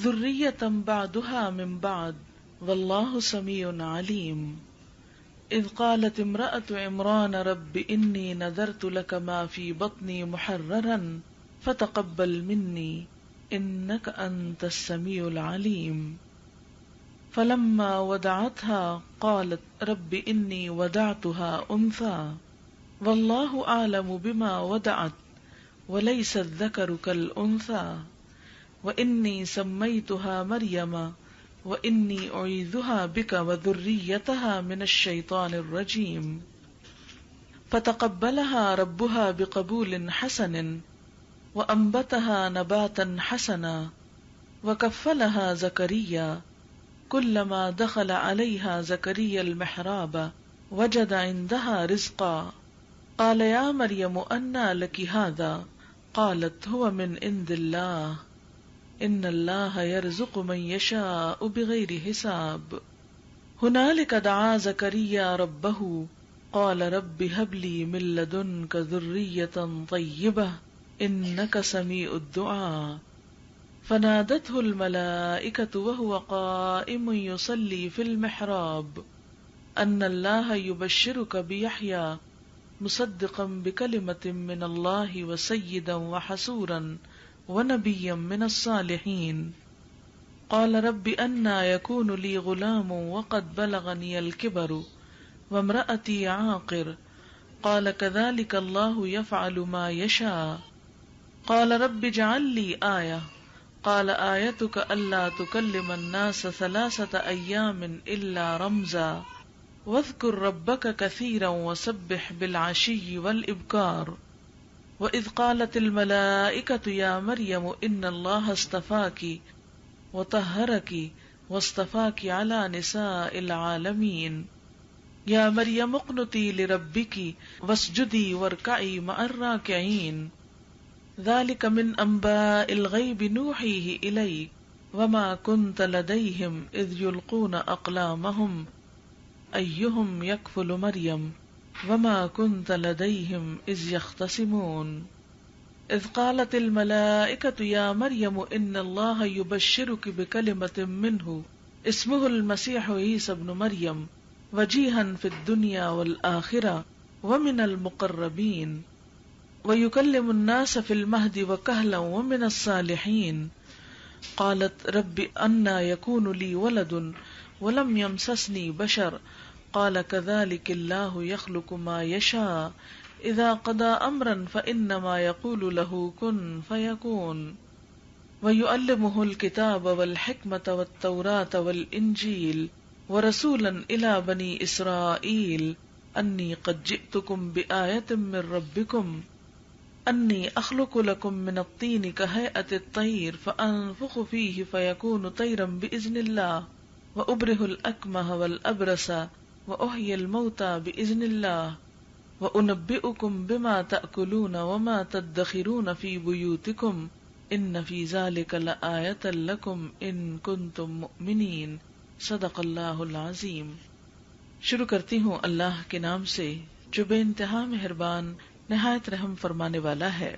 ذریۃ بعضها من بعض واللہ سمیع علیم اذ قالت امرأة عمران رب انی نذرت لك ما في بطنی محررا فتقبل منی انک انت السمیع العلیم فلما وضعتها قالت رب انی وضعتها انثى واللہ اعلم بما وضعت ولیس الذکر کالانثى وانی سمیتها مریم وانی اعیذها بک وذریتها من الشیطان الرجیم فتقبلها ربها بقبول حسن وانبتها نباتا حسنا وکفلها زکریا كلما دخل عليها زكريا المحراب وجد عندها رزقا قال يا مريم أنى لك هذا قالت هو من عند الله إن الله يرزق من يشاء بغير حساب هنالك دعا زكريا ربه قال رب هب لي من لدنك ذرية طيبة إنك سميع الدعاء فنادته الملائكة وهو قائم يصلي في المحراب أن الله يبشرك بيحيى مصدقا بكلمة من الله وسيدا وحسورا ونبيا من الصالحين قال رب أنى يكون لي غلام وقد بلغني الكبر وامرأتي عاقر قال كذلك الله يفعل ما يشاء قال رب اجعل لي آية قال آیتک الا تکلم الناس ثلاثة ایام الا رمزا واذکر ربک کثیرا وسبح بالعشی والابکار وإذ قالت الملائکة یا مریم ان اللہ اصطفاک وطہرک واصطفاک علی نساء العالمین یا مریم اقنتی لربک واسجدی وارکعی مع الراکعین ذلك من انباء الغیب نوحیہ الیک وما كنت لدیہم اذ یلقون اقلامہم ایہم یکفل مریم وما كنت لدیہم اذ یختصمون اذ قالت الملائکة یا مریم ان اللہ یبشرک بکلمة منہ اسمہ المسیح عیسی ابن مریم وجیہا فی الدنیا والآخرہ ومن المقربین وَيُكَلِّمُ النَّاسَ فِي الْمَهْدِ وَكَهْلًا وَمِنَ الصَّالِحِينَ قالت رب أَنَّى يَكُونُ لِي وَلَدٌ وَلَمْ يَمْسَسْنِي بَشَرٌ قال كذلك الله يخلق ما يشاء إذا قضى أمرا فإنما يقول له كن فيكون ويعلمه الكتاب والحكمة والتوراة والإنجيل ورسولا إلى بني إسرائيل أني قد جئتكم بآية من ربكم انی اخلق لکم من الطین کہیئۃ الطیر فانفخ فیہ فیکون طیرا باذن اللہ وابرئ الاکمہ والابرص واحیی الموتى باذن اللہ وانبئکم بما تأکلون وما تدخرون فی بیوتکم ان فی ذلک لآیۃ لکم ان کنتم مؤمنین صدق اللہ العظیم۔ شروع کرتی ہوں اللہ کے نام سے جو بے انتہا مہربان نہایت رحم فرمانے والا ہے۔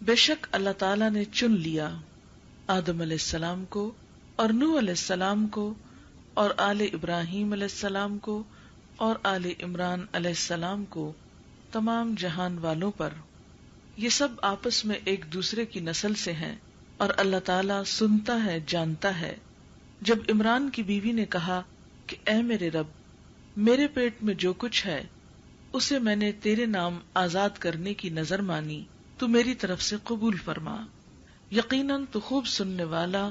بے شک اللہ تعالیٰ نے چن لیا آدم علیہ السلام کو اور نوح علیہ السلام کو اور آل ابراہیم علیہ السلام کو اور آل عمران علیہ السلام کو تمام جہان والوں پر۔ یہ سب آپس میں ایک دوسرے کی نسل سے ہیں اور اللہ تعالیٰ سنتا ہے، جانتا ہے۔ جب عمران کی بیوی نے کہا کہ اے میرے رب، میرے پیٹ میں جو کچھ ہے اسے میں نے تیرے نام آزاد کرنے کی نظر مانی، تو میری طرف سے قبول فرما، یقیناً تو خوب سننے والا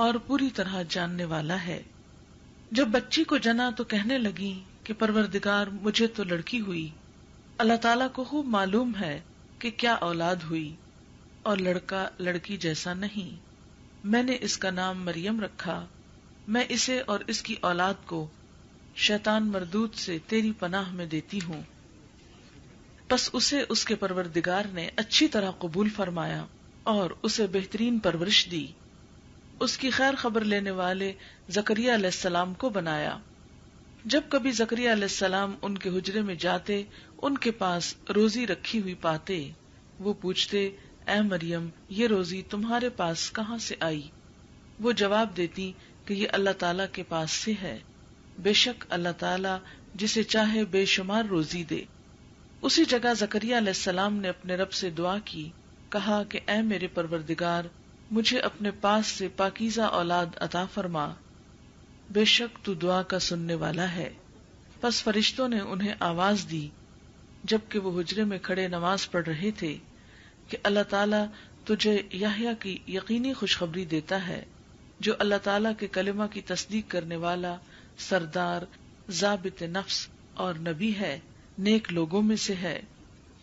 اور پوری طرح جاننے والا ہے۔ جب بچی کو جنا تو کہنے لگی کہ پروردگار مجھے تو لڑکی ہوئی، اللہ تعالیٰ کو خوب معلوم ہے کہ کیا اولاد ہوئی، اور لڑکا لڑکی جیسا نہیں۔ میں نے اس کا نام مریم رکھا، میں اسے اور اس کی اولاد کو شیطان مردود سے تیری پناہ میں دیتی ہوں۔ پس اسے اس کے پروردگار نے اچھی طرح قبول فرمایا اور اسے بہترین پرورش دی۔ اس کی خیر خبر لینے والے زکریا علیہ السلام کو بنایا۔ جب کبھی زکریا علیہ السلام ان کے حجرے میں جاتے، ان کے پاس روزی رکھی ہوئی پاتے، وہ پوچھتے، اے مریم، یہ روزی تمہارے پاس کہاں سے آئی؟ وہ جواب دیتی کہ یہ اللہ تعالیٰ کے پاس سے ہے، بے شک اللہ تعالیٰ جسے چاہے بے شمار روزی دے۔ اسی جگہ زکریا علیہ السلام نے اپنے رب سے دعا کی، کہا کہ اے میرے پروردگار، مجھے اپنے پاس سے پاکیزہ اولاد عطا فرما، بے شک تو دعا کا سننے والا ہے۔ پس فرشتوں نے انہیں آواز دی جبکہ وہ حجرے میں کھڑے نماز پڑھ رہے تھے کہ اللہ تعالیٰ تجھے یحییٰ کی یقینی خوشخبری دیتا ہے، جو اللہ تعالیٰ کے کلمہ کی تصدیق کرنے والا، سردار، ضابط نفس اور نبی ہے، نیک لوگوں میں سے ہے۔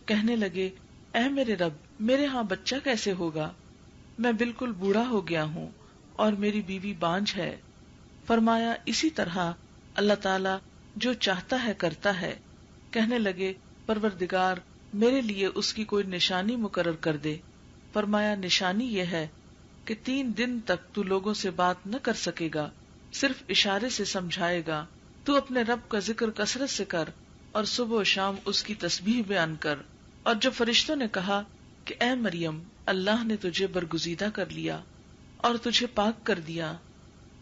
کہنے لگے، اے میرے رب، میرے ہاں بچہ کیسے ہوگا؟ میں بالکل بوڑھا ہو گیا ہوں اور میری بیوی بانجھ ہے۔ فرمایا، اسی طرح اللہ تعالیٰ جو چاہتا ہے کرتا ہے۔ کہنے لگے، پروردگار، میرے لیے اس کی کوئی نشانی مقرر کر دے۔ فرمایا، نشانی یہ ہے کہ 3 دن تک تو لوگوں سے بات نہ کر سکے گا، صرف اشارے سے سمجھائے گا۔ تو اپنے رب کا ذکر کثرت سے کر اور صبح و شام اس کی تسبیح بیان کر۔ اور جب فرشتوں نے کہا کہ اے مریم، اللہ نے تجھے برگزیدہ کر لیا اور تجھے پاک کر دیا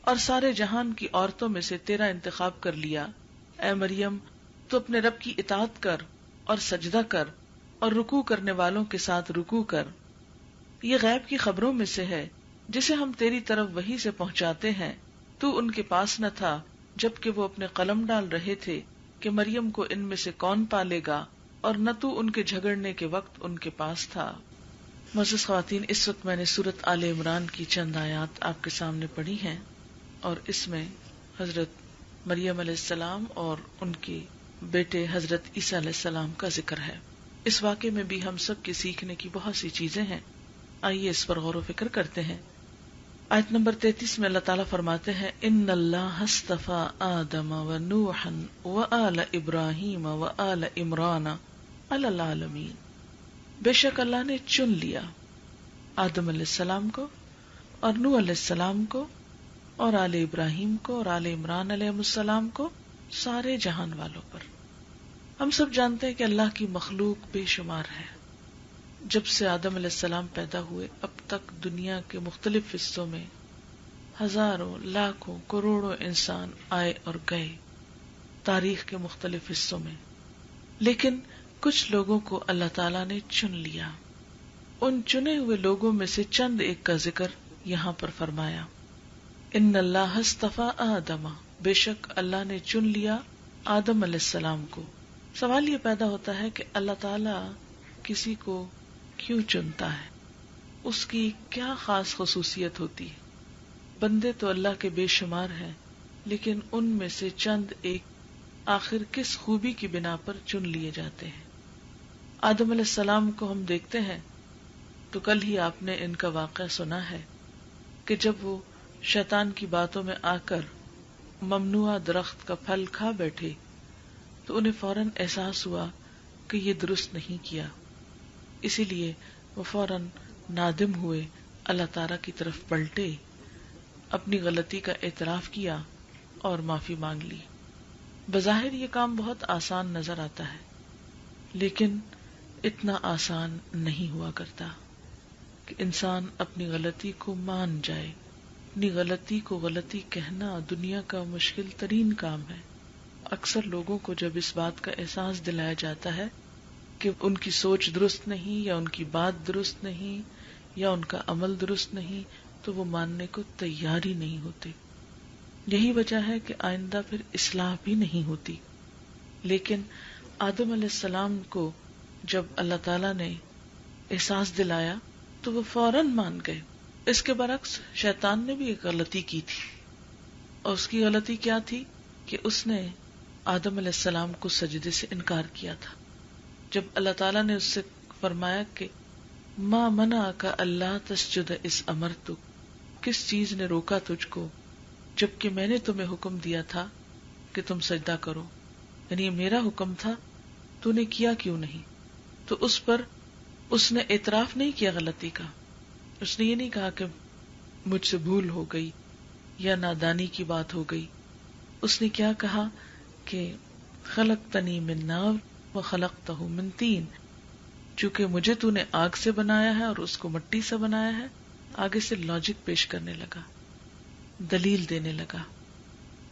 اور سارے جہان کی عورتوں میں سے تیرا انتخاب کر لیا، اے مریم تو اپنے رب کی اطاعت کر اور سجدہ کر اور رکوع کرنے والوں کے ساتھ رکوع کر۔ یہ غیب کی خبروں میں سے ہے جسے ہم تیری طرف وحی سے پہنچاتے ہیں۔ تو ان کے پاس نہ تھا جبکہ وہ اپنے قلم ڈال رہے تھے کہ مریم کو ان میں سے کون پالے گا، اور نہ تو ان کے جھگڑنے کے وقت ان کے پاس تھا۔ معزز خواتین، اس وقت میں نے سورۃ آل عمران کی چند آیات آپ کے سامنے پڑھی ہیں، اور اس میں حضرت مریم علیہ السلام اور ان کے بیٹے حضرت عیسیٰ علیہ السلام کا ذکر ہے۔ اس واقعے میں بھی ہم سب کے سیکھنے کی بہت سی چیزیں ہیں، آئیے اس پر غور و فکر کرتے ہیں۔ آیت نمبر 33 میں اللہ تعالیٰ فرماتے ہیں، ان اللہ اصطفیٰ آدم و نوحا و آل ابراہیم و آل عمران علی العالمین۔ بے شک اللہ نے چن لیا آدم علیہ السلام کو اور نوح علیہ السلام کو اور آل ابراہیم کو اور آل عمران علیہ السلام کو سارے جہان والوں پر۔ ہم سب جانتے ہیں کہ اللہ کی مخلوق بے شمار ہے۔ جب سے آدم علیہ السلام پیدا ہوئے اب تک دنیا کے مختلف حصوں میں ہزاروں، لاکھوں، کروڑوں انسان آئے اور گئے، تاریخ کے مختلف حصوں میں، لیکن کچھ لوگوں کو اللہ تعالیٰ نے چن لیا۔ ان چنے ہوئے لوگوں میں سے چند ایک کا ذکر یہاں پر فرمایا، ان اللہ اصطفیٰ آدم، بے شک اللہ نے چن لیا آدم علیہ السلام کو۔ سوال یہ پیدا ہوتا ہے کہ اللہ تعالیٰ کسی کو کیوں چنتا ہے؟ اس کی کیا خاص خصوصیت ہوتی ہے؟ بندے تو اللہ کے بے شمار ہیں، لیکن ان میں سے چند ایک آخر کس خوبی کی بنا پر چن لیے جاتے ہیں؟ آدم علیہ السلام کو ہم دیکھتے ہیں تو کل ہی آپ نے ان کا واقعہ سنا ہے کہ جب وہ شیطان کی باتوں میں آ کر ممنوعہ درخت کا پھل کھا بیٹھے تو انہیں فوراً احساس ہوا کہ یہ درست نہیں کیا، اسی لیے وہ فوراً نادم ہوئے، اللہ تعالیٰ کی طرف پلٹے، اپنی غلطی کا اعتراف کیا اور معافی مانگ لی۔ بظاہر یہ کام بہت آسان نظر آتا ہے، لیکن اتنا آسان نہیں ہوا کرتا کہ انسان اپنی غلطی کو مان جائے۔ اپنی غلطی کو غلطی کہنا دنیا کا مشکل ترین کام ہے۔ اکثر لوگوں کو جب اس بات کا احساس دلایا جاتا ہے کہ ان کی سوچ درست نہیں، یا ان کی بات درست نہیں، یا ان کا عمل درست نہیں، تو وہ ماننے کو تیار ہی نہیں ہوتے۔ یہی وجہ ہے کہ آئندہ پھر اصلاح بھی نہیں ہوتی۔ لیکن آدم علیہ السلام کو جب اللہ تعالیٰ نے احساس دلایا تو وہ فوراً مان گئے۔ اس کے برعکس شیطان نے بھی ایک غلطی کی تھی، اور اس کی غلطی کیا تھی کہ اس نے آدم علیہ السلام کو سجدے سے انکار کیا تھا۔ جب اللہ تعالیٰ نے اس سے فرمایا کہ ما منعک اللہ تسجد اذ امرتک، کس چیز نے روکا تجھ کو جبکہ میں نے تمہیں حکم دیا تھا کہ تم سجدہ کرو، یعنی یہ میرا حکم تھا، تو نے کیا کیوں نہیں؟ تو اس پر اس نے اعتراف نہیں کیا غلطی کا۔ اس نے یہ نہیں کہا کہ مجھ سے بھول ہو گئی یا نادانی کی بات ہو گئی۔ اس نے کیا کہا کہ خلقتنی من نار وخلقتہ من طین، چونکہ مجھے تو نے آگ سے بنایا ہے اور اس کو مٹی سے بنایا ہے۔ آگے سے لاجک پیش کرنے لگا دلیل دینے لگا،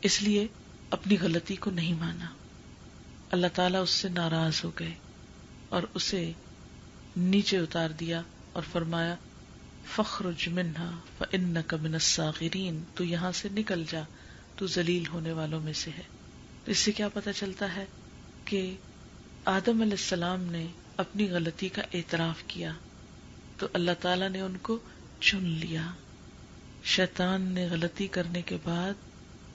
اس لیے اپنی غلطی کو نہیں مانا. اللہ تعالیٰ اس سے ناراض ہو گئے اور اسے نیچے اتار دیا اور فرمایا فاخرج منہا فإنک من الصاغرین، تو یہاں سے نکل جا، تو ذلیل ہونے والوں میں سے ہے. اس سے کیا پتہ چلتا ہے کہ آدم علیہ السلام نے اپنی غلطی کا اعتراف کیا تو اللہ تعالیٰ نے ان کو چن لیا. شیطان نے غلطی کرنے کے بعد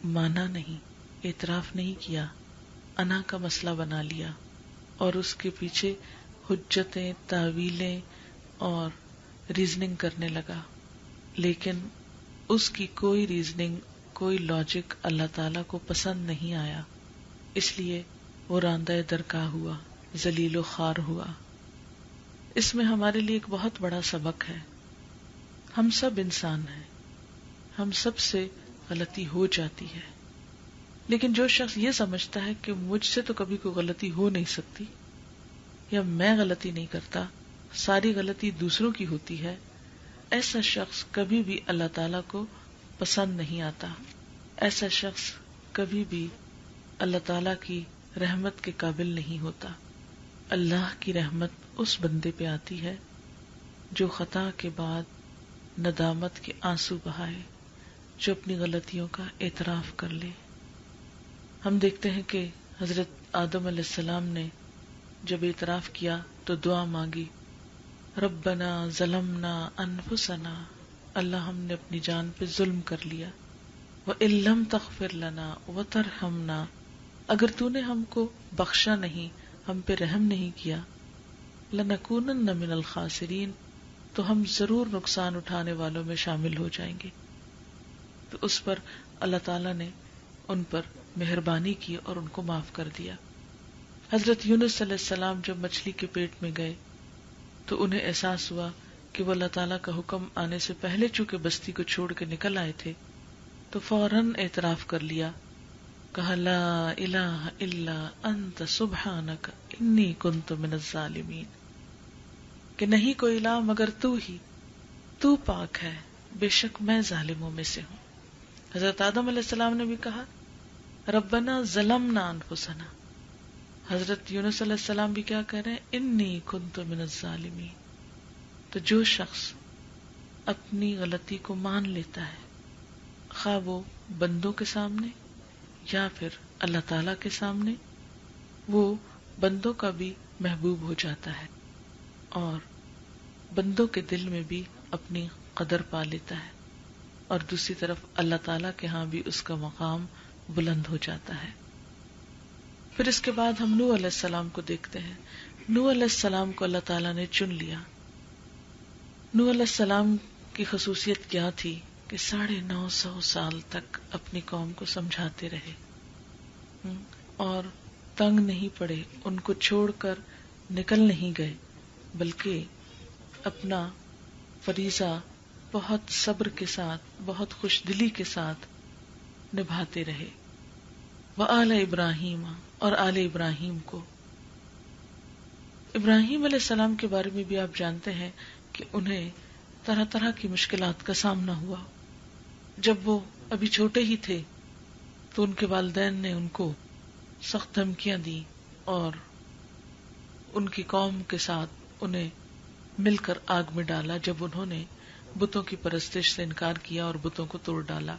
مانا نہیں، اعتراف نہیں کیا، انا کا مسئلہ بنا لیا اور اس کے پیچھے حجتیں، تاویلیں اور ریزننگ کرنے لگا. لیکن اس کی کوئی ریزننگ، کوئی لاجک اللہ تعالیٰ کو پسند نہیں آیا، اس لیے وہ راندہ درگاہ ہوا، ذلیل و خوار ہوا. اس میں ہمارے لیے ایک بہت بڑا سبق ہے. ہم سب انسان ہیں، ہم سب سے غلطی ہو جاتی ہے، لیکن جو شخص یہ سمجھتا ہے کہ مجھ سے تو کبھی کوئی غلطی ہو نہیں سکتی، یا میں غلطی نہیں کرتا، ساری غلطی دوسروں کی ہوتی ہے، ایسا شخص کبھی بھی اللہ تعالیٰ کو پسند نہیں آتا. ایسا شخص کبھی بھی اللہ تعالیٰ کی رحمت کے قابل نہیں ہوتا. اللہ کی رحمت اس بندے پہ آتی ہے جو خطا کے بعد ندامت کے آنسو بہائے، جو اپنی غلطیوں کا اعتراف کر لے. ہم دیکھتے ہیں کہ حضرت آدم علیہ السلام نے جب اعتراف کیا تو دعا مانگی، ربنا ظلمنا انفسنا، اللہ ہم نے اپنی جان پہ ظلم کر لیا، وَإِن لَّمْ تَغْفِرْ لَنَا وَتَرْحَمْنَا، اگر تو نے ہم کو بخشا نہیں، ہم پہ رحم نہیں کیا، لَنَكُونَنَّ مِنَ الْخَاسِرِينَ، تو ہم ضرور نقصان اٹھانے والوں میں شامل ہو جائیں گے. تو اس پر اللہ تعالیٰ نے ان پر مہربانی کی اور ان کو معاف کر دیا. حضرت یونس علیہ السلام جب مچھلی کے پیٹ میں گئے تو انہیں احساس ہوا کہ وہ اللہ تعالیٰ کا حکم آنے سے پہلے چونکہ بستی کو چھوڑ کے نکل آئے تھے تو فوراً اعتراف کر لیا، کہا لا الہ الا انت سبحانک انی کنت من الظالمین، کہ نہیں کوئی الہ مگر تو ہی، تو پاک ہے، بے شک میں ظالموں میں سے ہوں. حضرت آدم علیہ السلام نے بھی کہا ربنا ظلمنا انفسنا. حضرت یونس علیہ السلام بھی کیا کہہ رہے ہیں، انی کنت من الظالمین. تو جو شخص اپنی غلطی کو مان لیتا ہے، خواہ وہ بندوں کے سامنے یا پھر اللہ تعالی کے سامنے، وہ بندوں کا بھی محبوب ہو جاتا ہے اور بندوں کے دل میں بھی اپنی قدر پا لیتا ہے، اور دوسری طرف اللہ تعالی کے ہاں بھی اس کا مقام بلند ہو جاتا ہے. پھر اس کے بعد ہم نوح علیہ السلام کو دیکھتے ہیں. نوح علیہ السلام کو اللہ تعالیٰ نے چن لیا. نوح علیہ السلام کی خصوصیت کیا تھی کہ 950 سال تک اپنی قوم کو سمجھاتے رہے اور تنگ نہیں پڑے، ان کو چھوڑ کر نکل نہیں گئے، بلکہ اپنا فریضہ بہت صبر کے ساتھ، بہت خوش دلی کے ساتھ نبھاتے رہے. وآل ابراہیم، اور آل ابراہیم کو. ابراہیم علیہ السلام کے بارے میں بھی آپ جانتے ہیں کہ انہیں طرح طرح کی مشکلات کا سامنا ہوا. جب وہ ابھی چھوٹے ہی تھے تو ان کے والدین نے ان کو سخت دھمکیاں دی اور ان کی قوم کے ساتھ انہیں مل کر آگ میں ڈالا جب انہوں نے بتوں کی پرستش سے انکار کیا اور بتوں کو توڑ ڈالا.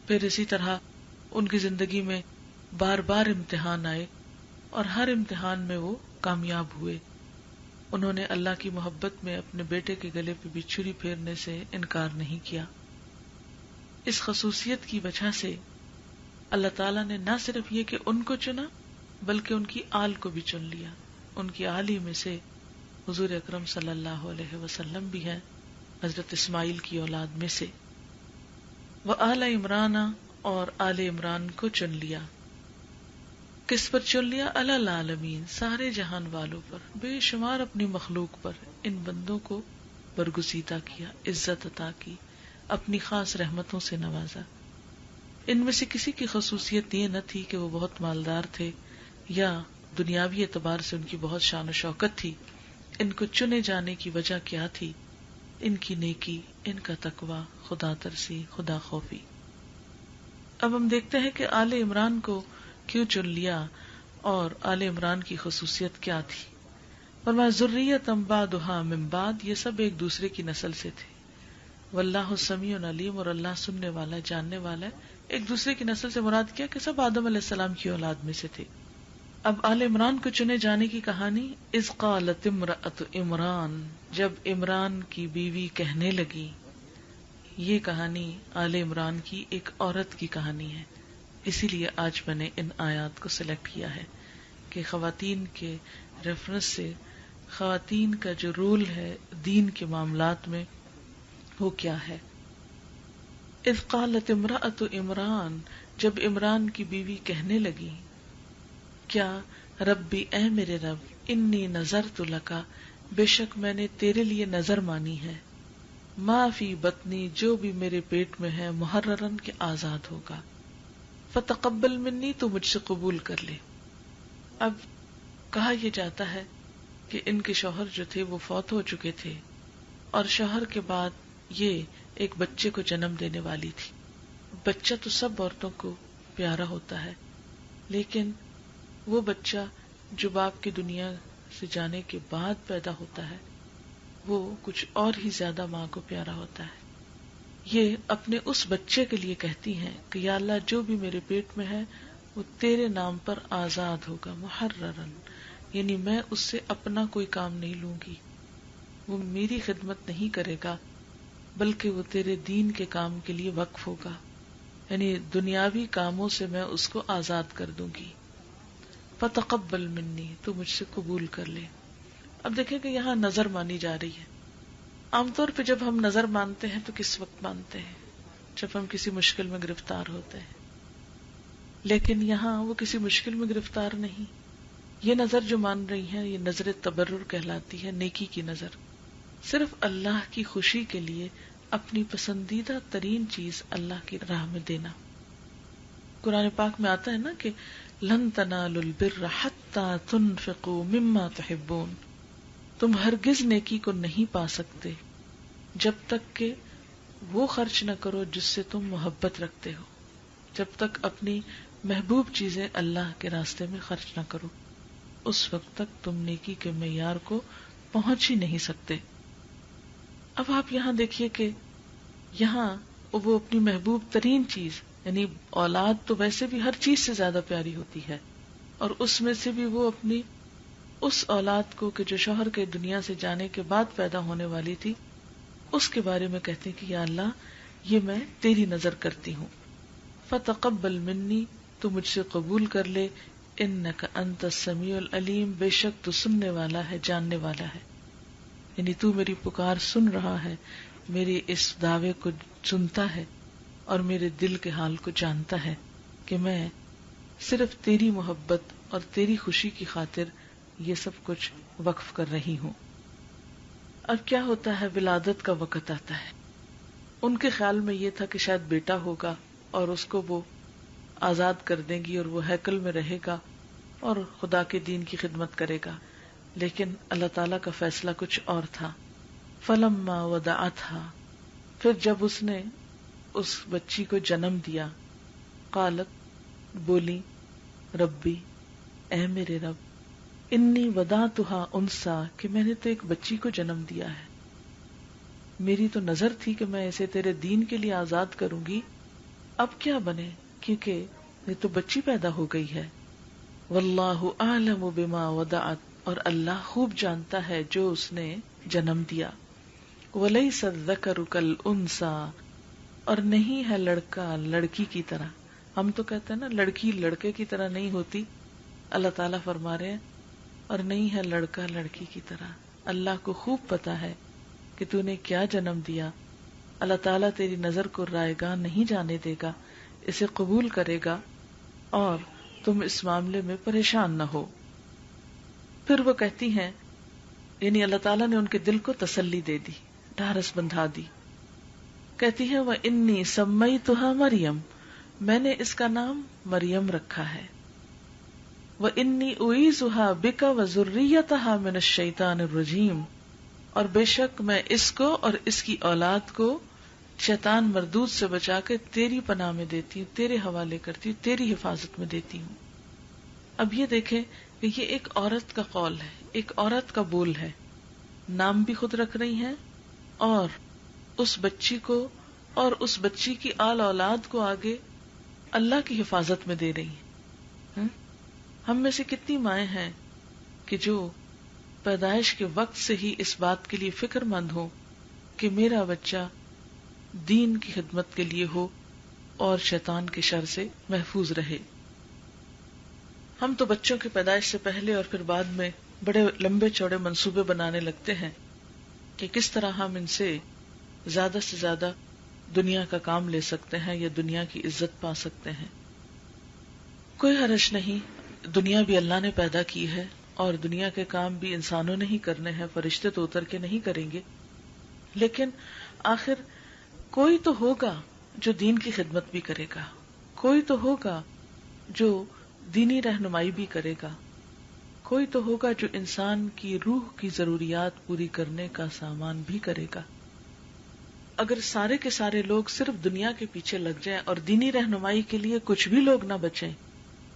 پھر اسی طرح ان کی زندگی میں بار بار امتحان آئے اور ہر امتحان میں وہ کامیاب ہوئے. انہوں نے اللہ کی محبت میں اپنے بیٹے کے گلے پہ بھی چھری پھیرنے سے انکار نہیں کیا. اس خصوصیت کی وجہ سے اللہ تعالیٰ نے نہ صرف یہ کہ ان کو چنا بلکہ ان کی آل کو بھی چن لیا. ان کی آل ہی میں سے حضور اکرم صلی اللہ علیہ وسلم بھی ہیں، حضرت اسماعیل کی اولاد میں سے. وآل عمران، اور آل عمران کو چن لیا. کس پر چن لیا؟ علی العالمین، سارے جہان والوں پر، بے شمار اپنی مخلوق پر ان بندوں کو برگزیدہ کیا، عزت عطا کی، اپنی خاص رحمتوں سے نوازا. ان میں سے کسی کی خصوصیت یہ نہ تھی کہ وہ بہت مالدار تھے یا دنیاوی اعتبار سے ان کی بہت شان و شوکت تھی. ان کو چنے جانے کی وجہ کیا تھی؟ ان کی نیکی، ان کا تقوی، خدا ترسی، خدا خوفی۔ اب ہم دیکھتے ہیں کہ آل عمران کو کیوں چن لیا اور آل عمران کی خصوصیت کیا تھی۔ فرمایا ذریۃ بعضھا من بعض، یہ سب ایک دوسرے کی نسل سے تھے۔ واللہ سمیع علیم، اور اللہ سننے والا، جاننے والا ہے۔ ایک دوسرے کی نسل سے مراد کیا کہ سب آدم علیہ السلام کی اولاد میں سے تھے۔ اب آل عمران کو چنے جانے کی کہانی، اذ قالت امرأۃ عمران، جب عمران کی بیوی کہنے لگی۔ یہ کہانی آل عمران کی ایک عورت کی کہانی ہے، اسی لیے آج میں نے ان آیات کو سلیکٹ کیا ہے کہ خواتین کے ریفرنس سے خواتین کا جو رول ہے دین کے معاملات میں وہ کیا ہے۔ اذ قالت امرأۃ عمران، جب عمران کی بیوی کہنے لگی، کیا ربی، اے میرے رب، انی نذرت لک، بے شک میں نے تیرے لیے نظر مانی ہے، ما فی بطنی، جو بھی میرے پیٹ میں ہے، محررن کے آزاد ہوگا، فتقبل منی، تو مجھ سے قبول کر لے۔ اب کہا یہ جاتا ہے کہ ان کے شوہر جو تھے وہ فوت ہو چکے تھے، اور شوہر کے بعد یہ ایک بچے کو جنم دینے والی تھی۔ بچہ تو سب عورتوں کو پیارا ہوتا ہے، لیکن وہ بچہ جو باپ کی دنیا سے جانے کے بعد پیدا ہوتا ہے وہ کچھ اور ہی زیادہ ماں کو پیارا ہوتا ہے۔ یہ اپنے اس بچے کے لیے کہتی ہیں کہ یا اللہ، جو بھی میرے پیٹ میں ہے وہ تیرے نام پر آزاد ہوگا، محررن، یعنی میں اس سے اپنا کوئی کام نہیں لوں گی، وہ میری خدمت نہیں کرے گا، بلکہ وہ تیرے دین کے کام کے لیے وقف ہوگا، یعنی دنیاوی کاموں سے میں اس کو آزاد کر دوں گی۔ فتقبل منی، تو مجھ سے قبول کر لے۔ اب دیکھیں کہ یہاں نظر مانی جا رہی ہے۔ عام طور پہ جب ہم نظر مانتے ہیں تو کس وقت مانتے ہیں؟ جب ہم کسی مشکل میں گرفتار ہوتے ہیں، لیکن یہاں وہ کسی مشکل میں گرفتار نہیں۔ یہ نظر جو مان رہی ہے یہ نظر تبرر کہلاتی ہے، نیکی کی نظر، صرف اللہ کی خوشی کے لیے اپنی پسندیدہ ترین چیز اللہ کی راہ میں دینا۔ قرآن پاک میں آتا ہے نا کہ لن تنالوا البر حتی تنفقوا مما تحبون، تم ہرگز نیکی کو نہیں پا سکتے جب تک کہ وہ خرچ نہ کرو جس سے تم محبت رکھتے ہو، جب تک اپنی محبوب چیزیں اللہ کے راستے میں خرچ نہ کرو، اس وقت تک تم نیکی کے معیار کو پہنچ ہی نہیں سکتے۔ اب آپ یہاں دیکھیے کہ یہاں وہ اپنی محبوب ترین چیز، یعنی اولاد تو ویسے بھی ہر چیز سے زیادہ پیاری ہوتی ہے، اور اس میں سے بھی وہ اپنی اس اولاد کو کہ جو شوہر کے دنیا سے جانے کے بعد پیدا ہونے والی تھی، اس کے بارے میں کہتے ہیں کہ یا اللہ، یہ میں تیری نظر کرتی ہوں، فتقبل منی، تو مجھ سے قبول کر لے، انک انت السمیع العلیم، بے شک تو سننے والا ہے، جاننے والا ہے، یعنی تو میری پکار سن رہا ہے، میرے اس دعوے کو سنتا ہے اور میرے دل کے حال کو جانتا ہے کہ میں صرف تیری محبت اور تیری خوشی کی خاطر یہ سب کچھ وقف کر رہی ہوں۔ اب کیا ہوتا ہے، ولادت کا وقت آتا ہے۔ ان کے خیال میں یہ تھا کہ شاید بیٹا ہوگا اور اس کو وہ آزاد کر دیں گی اور وہ ہیکل میں رہے گا اور خدا کے دین کی خدمت کرے گا، لیکن اللہ تعالیٰ کا فیصلہ کچھ اور تھا۔ فلما وضعتها، پھر جب اس نے اس بچی کو جنم دیا، قالت، بولی، ربی، اے میرے رب، انی وضعتها انثی، کہ میں نے تو ایک بچی کو جنم دیا ہے، میری تو نظر تھی کہ میں اسے تیرے دین کے لیے آزاد کروں گی، اب کیا بنے، کیونکہ یہ تو بچی پیدا ہو گئی ہے۔ واللہ اعلم بما وضعت، اور اللہ خوب جانتا ہے جو اس نے جنم دیا۔ ولیس الذکر کالانثی، اور نہیں ہے لڑکا لڑکی کی طرح۔ ہم تو کہتے ہیں نا لڑکی لڑکے کی طرح نہیں ہوتی، اللہ تعالیٰ فرما رہے ہیں اور نہیں ہے لڑکا لڑکی کی طرح۔ اللہ کو خوب پتا ہے کہ تو نے کیا جنم دیا، اللہ تعالیٰ تیری نظر کو رائیگاں نہیں جانے دے گا، اسے قبول کرے گا اور تم اس معاملے میں پریشان نہ ہو۔ پھر وہ کہتی ہیں، یعنی اللہ تعالیٰ نے ان کے دل کو تسلی دے دی، ڈھارس بندھا دی، کہتی ہے وَإِنِّي سَمَّيْتُهَا مریم، میں نے اس کا نام مریم رکھا ہے، وَإِنِّي أُعِيذُهَا بِكَ وَذُرِّيَّتَهَا مِنَ الشَّيْطَانِ الرَّجِيمِ، اور بے شک میں اس کو اور اس کی اولاد کو شیطان مردود سے بچا کے تیری پناہ میں دیتی ہوں، تیرے حوالے کرتی ہوں، تیری حفاظت میں دیتی ہوں۔ اب یہ دیکھیں کہ یہ ایک عورت کا قول ہے، ایک عورت کا بول ہے، نام بھی خود رکھ رہی ہیں اور اس بچی کو اور اس بچی کی آل اولاد کو آگے اللہ کی حفاظت میں دے رہی ہیں۔ ہم میں سے کتنی مائیں ہیں کہ جو پیدائش کے وقت سے ہی اس بات کے لیے فکر مند ہو کہ میرا بچہ دین کی خدمت کے لیے ہو اور شیطان کے شر سے محفوظ رہے۔ ہم تو بچوں کی پیدائش سے پہلے اور پھر بعد میں بڑے لمبے چوڑے منصوبے بنانے لگتے ہیں کہ کس طرح ہم ان سے زیادہ سے زیادہ دنیا کا کام لے سکتے ہیں یا دنیا کی عزت پا سکتے ہیں۔ کوئی حرج نہیں، دنیا بھی اللہ نے پیدا کی ہے اور دنیا کے کام بھی انسانوں نے ہی کرنے ہیں، فرشتے تو اتر کے نہیں کریں گے، لیکن آخر کوئی تو ہوگا جو دین کی خدمت بھی کرے گا، کوئی تو ہوگا جو دینی رہنمائی بھی کرے گا، کوئی تو ہوگا جو انسان کی روح کی ضروریات پوری کرنے کا سامان بھی کرے گا۔ اگر سارے کے سارے لوگ صرف دنیا کے پیچھے لگ جائیں اور دینی رہنمائی کے لیے کچھ بھی لوگ نہ بچیں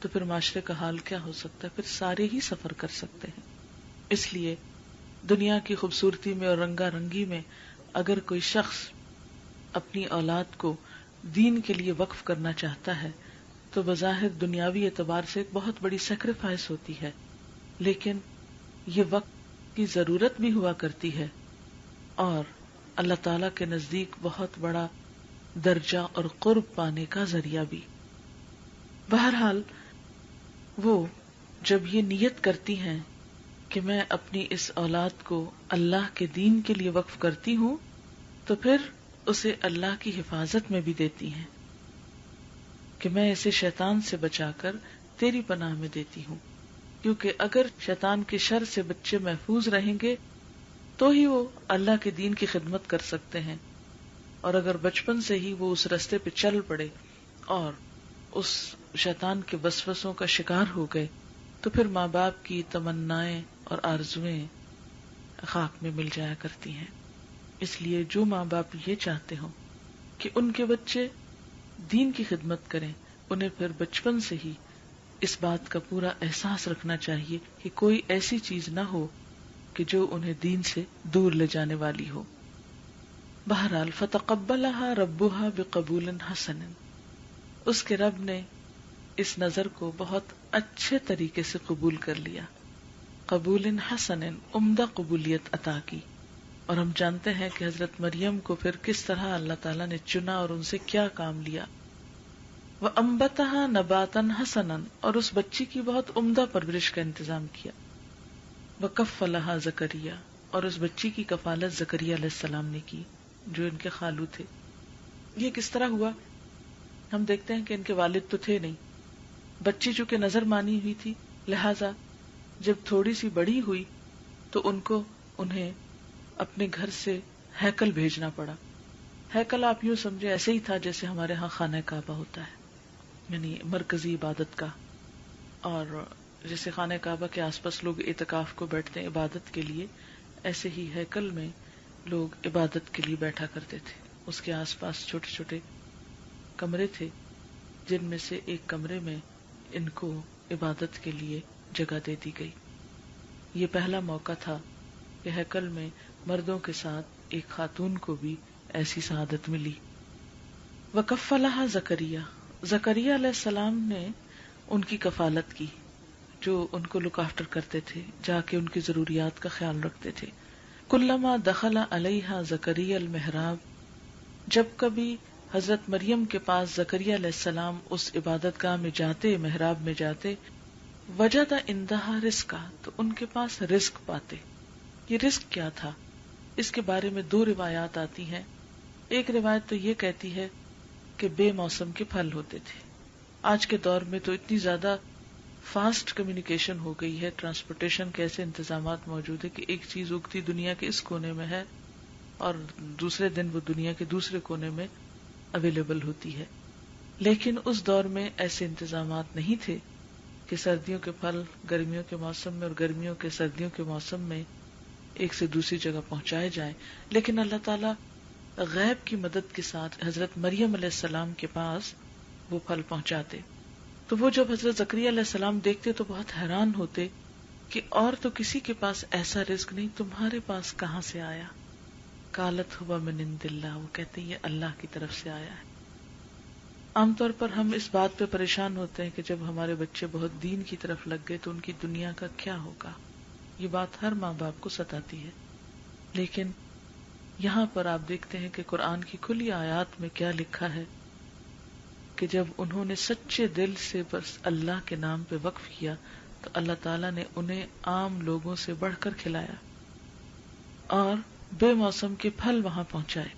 تو پھر معاشرے کا حال کیا ہو سکتا ہے؟ پھر سارے ہی سفر کر سکتے ہیں۔ اس لیے دنیا کی خوبصورتی میں اور رنگا رنگی میں اگر کوئی شخص اپنی اولاد کو دین کے لیے وقف کرنا چاہتا ہے تو بظاہر دنیاوی اعتبار سے ایک بہت بڑی سیکریفائس ہوتی ہے، لیکن یہ وقت کی ضرورت بھی ہوا کرتی ہے اور اللہ تعالی کے نزدیک بہت بڑا درجہ اور قرب پانے کا ذریعہ بھی۔ بہرحال وہ جب یہ نیت کرتی ہیں کہ میں اپنی اس اولاد کو اللہ کے دین کے لیے وقف کرتی ہوں تو پھر اسے اللہ کی حفاظت میں بھی دیتی ہیں کہ میں اسے شیطان سے بچا کر تیری پناہ میں دیتی ہوں، کیونکہ اگر شیطان کے شر سے بچے محفوظ رہیں گے تو ہی وہ اللہ کے دین کی خدمت کر سکتے ہیں، اور اگر بچپن سے ہی وہ اس راستے پہ چل پڑے اور اس شیطان کے وسوسوں کا شکار ہو گئے تو پھر ماں باپ کی تمنائیں اور آرزویں خاک میں مل جایا کرتی ہیں۔ اس لیے جو ماں باپ یہ چاہتے ہوں کہ ان کے بچے دین کی خدمت کریں، انہیں پھر بچپن سے ہی اس بات کا پورا احساس رکھنا چاہیے کہ کوئی ایسی چیز نہ ہو کہ جو انہیں دین سے دور لے جانے والی ہو۔ بہرحال فتقبلها ربها بقبول حسن، اس کے رب نے اس نظر کو بہت اچھے طریقے سے قبول کر لیا، قبول حسن، عمدہ قبولیت عطا کی۔ اور ہم جانتے ہیں کہ حضرت مریم کو پھر کس طرح اللہ تعالیٰ نے چنا اور ان سے کیا کام لیا۔ وَأَنبَتَهَا نَبَاتًا حَسَنًا، اور اس بچی کی بہت عمدہ پرورش کا انتظام کیا۔ وَكَفَّلَهَا زَكَرِيَّا، اور اس بچی کی کفالت زکریا علیہ السلام نے کی جو ان کے خالو تھے۔ یہ کس طرح ہوا؟ ہم دیکھتے ہیں کہ ان کے والد تو تھے نہیں، بچی چونکہ نظر مانی ہوئی تھی، لہذا جب تھوڑی سی بڑی ہوئی تو انہیں اپنے گھر سے ہیکل بھیجنا پڑا۔ ہیکل آپ یوں سمجھے ایسے ہی تھا جیسے ہمارے ہاں خانہ کعبہ ہوتا ہے، یعنی مرکزی عبادت کا، اور جیسے خانہ کعبہ کے آس پاس لوگ اعتکاف کو بیٹھتے ہیں عبادت کے لیے، ایسے ہی ہیکل میں لوگ عبادت کے لیے بیٹھا کرتے تھے۔ اس کے آس پاس چھوٹے چھوٹے کمرے تھے جن میں سے ایک کمرے میں ان کو عبادت کے لیے جگہ دے دی گئی۔ یہ پہلا موقع تھا کہ ہیکل میں مردوں کے ساتھ ایک خاتون کو بھی ایسی سعادت ملی۔ وَكَفَّلَهَا زَكَرِيَّا، زکریا علیہ السلام نے ان کی کفالت کی، جو ان کو لک آفٹر کرتے تھے، جا کے ان کی ضروریات کا خیال رکھتے تھے۔ کلما دخل علیہا زکریا المحراب، جب کبھی حضرت مریم کے پاس زکریا علیہ السلام اس عبادت گاہ میں جاتے، محراب میں جاتے، وجد عندہا رزقا، تو ان کے پاس رزق پاتے۔ یہ رزق کیا تھا؟ اس کے بارے میں دو روایات آتی ہیں۔ ایک روایت تو یہ کہتی ہے کہ بے موسم کے پھل ہوتے تھے۔ آج کے دور میں تو اتنی زیادہ فاسٹ کمیونیکیشن ہو گئی ہے، ٹرانسپورٹیشن کے ایسے انتظامات موجود ہے کہ ایک چیز اگتی دنیا کے اس کونے میں ہے اور دوسرے دن وہ دنیا کے دوسرے کونے میں اویلیبل ہوتی ہے، لیکن اس دور میں ایسے انتظامات نہیں تھے کہ سردیوں کے پھل گرمیوں کے موسم میں اور گرمیوں کے سردیوں کے موسم میں ایک سے دوسری جگہ پہنچائے جائیں. لیکن اللہ تعالیٰ غیب کی مدد کے ساتھ حضرت مریم علیہ السلام کے پاس وہ پھل پہنچاتے. تو وہ جب حضرت زکریا علیہ السلام دیکھتے تو بہت حیران ہوتے کہ اور تو کسی کے پاس ایسا رزق نہیں، تمہارے پاس کہاں سے آیا؟ قالت ہوا من عند اللہ، وہ کہتے ہیں یہ اللہ کی طرف سے آیا ہے. عام طور پر ہم اس بات پہ پریشان ہوتے ہیں کہ جب ہمارے بچے بہت دین کی طرف لگ گئے تو ان کی دنیا کا کیا ہوگا. یہ بات ہر ماں باپ کو ستاتی ہے. لیکن یہاں پر آپ دیکھتے ہیں کہ قرآن کی کھلی آیات میں کیا لکھا ہے کہ جب انہوں نے سچے دل سے بس اللہ کے نام پہ وقف کیا تو اللہ تعالیٰ نے انہیں عام لوگوں سے بڑھ کر کھلایا اور بے موسم کے پھل وہاں پہنچائے.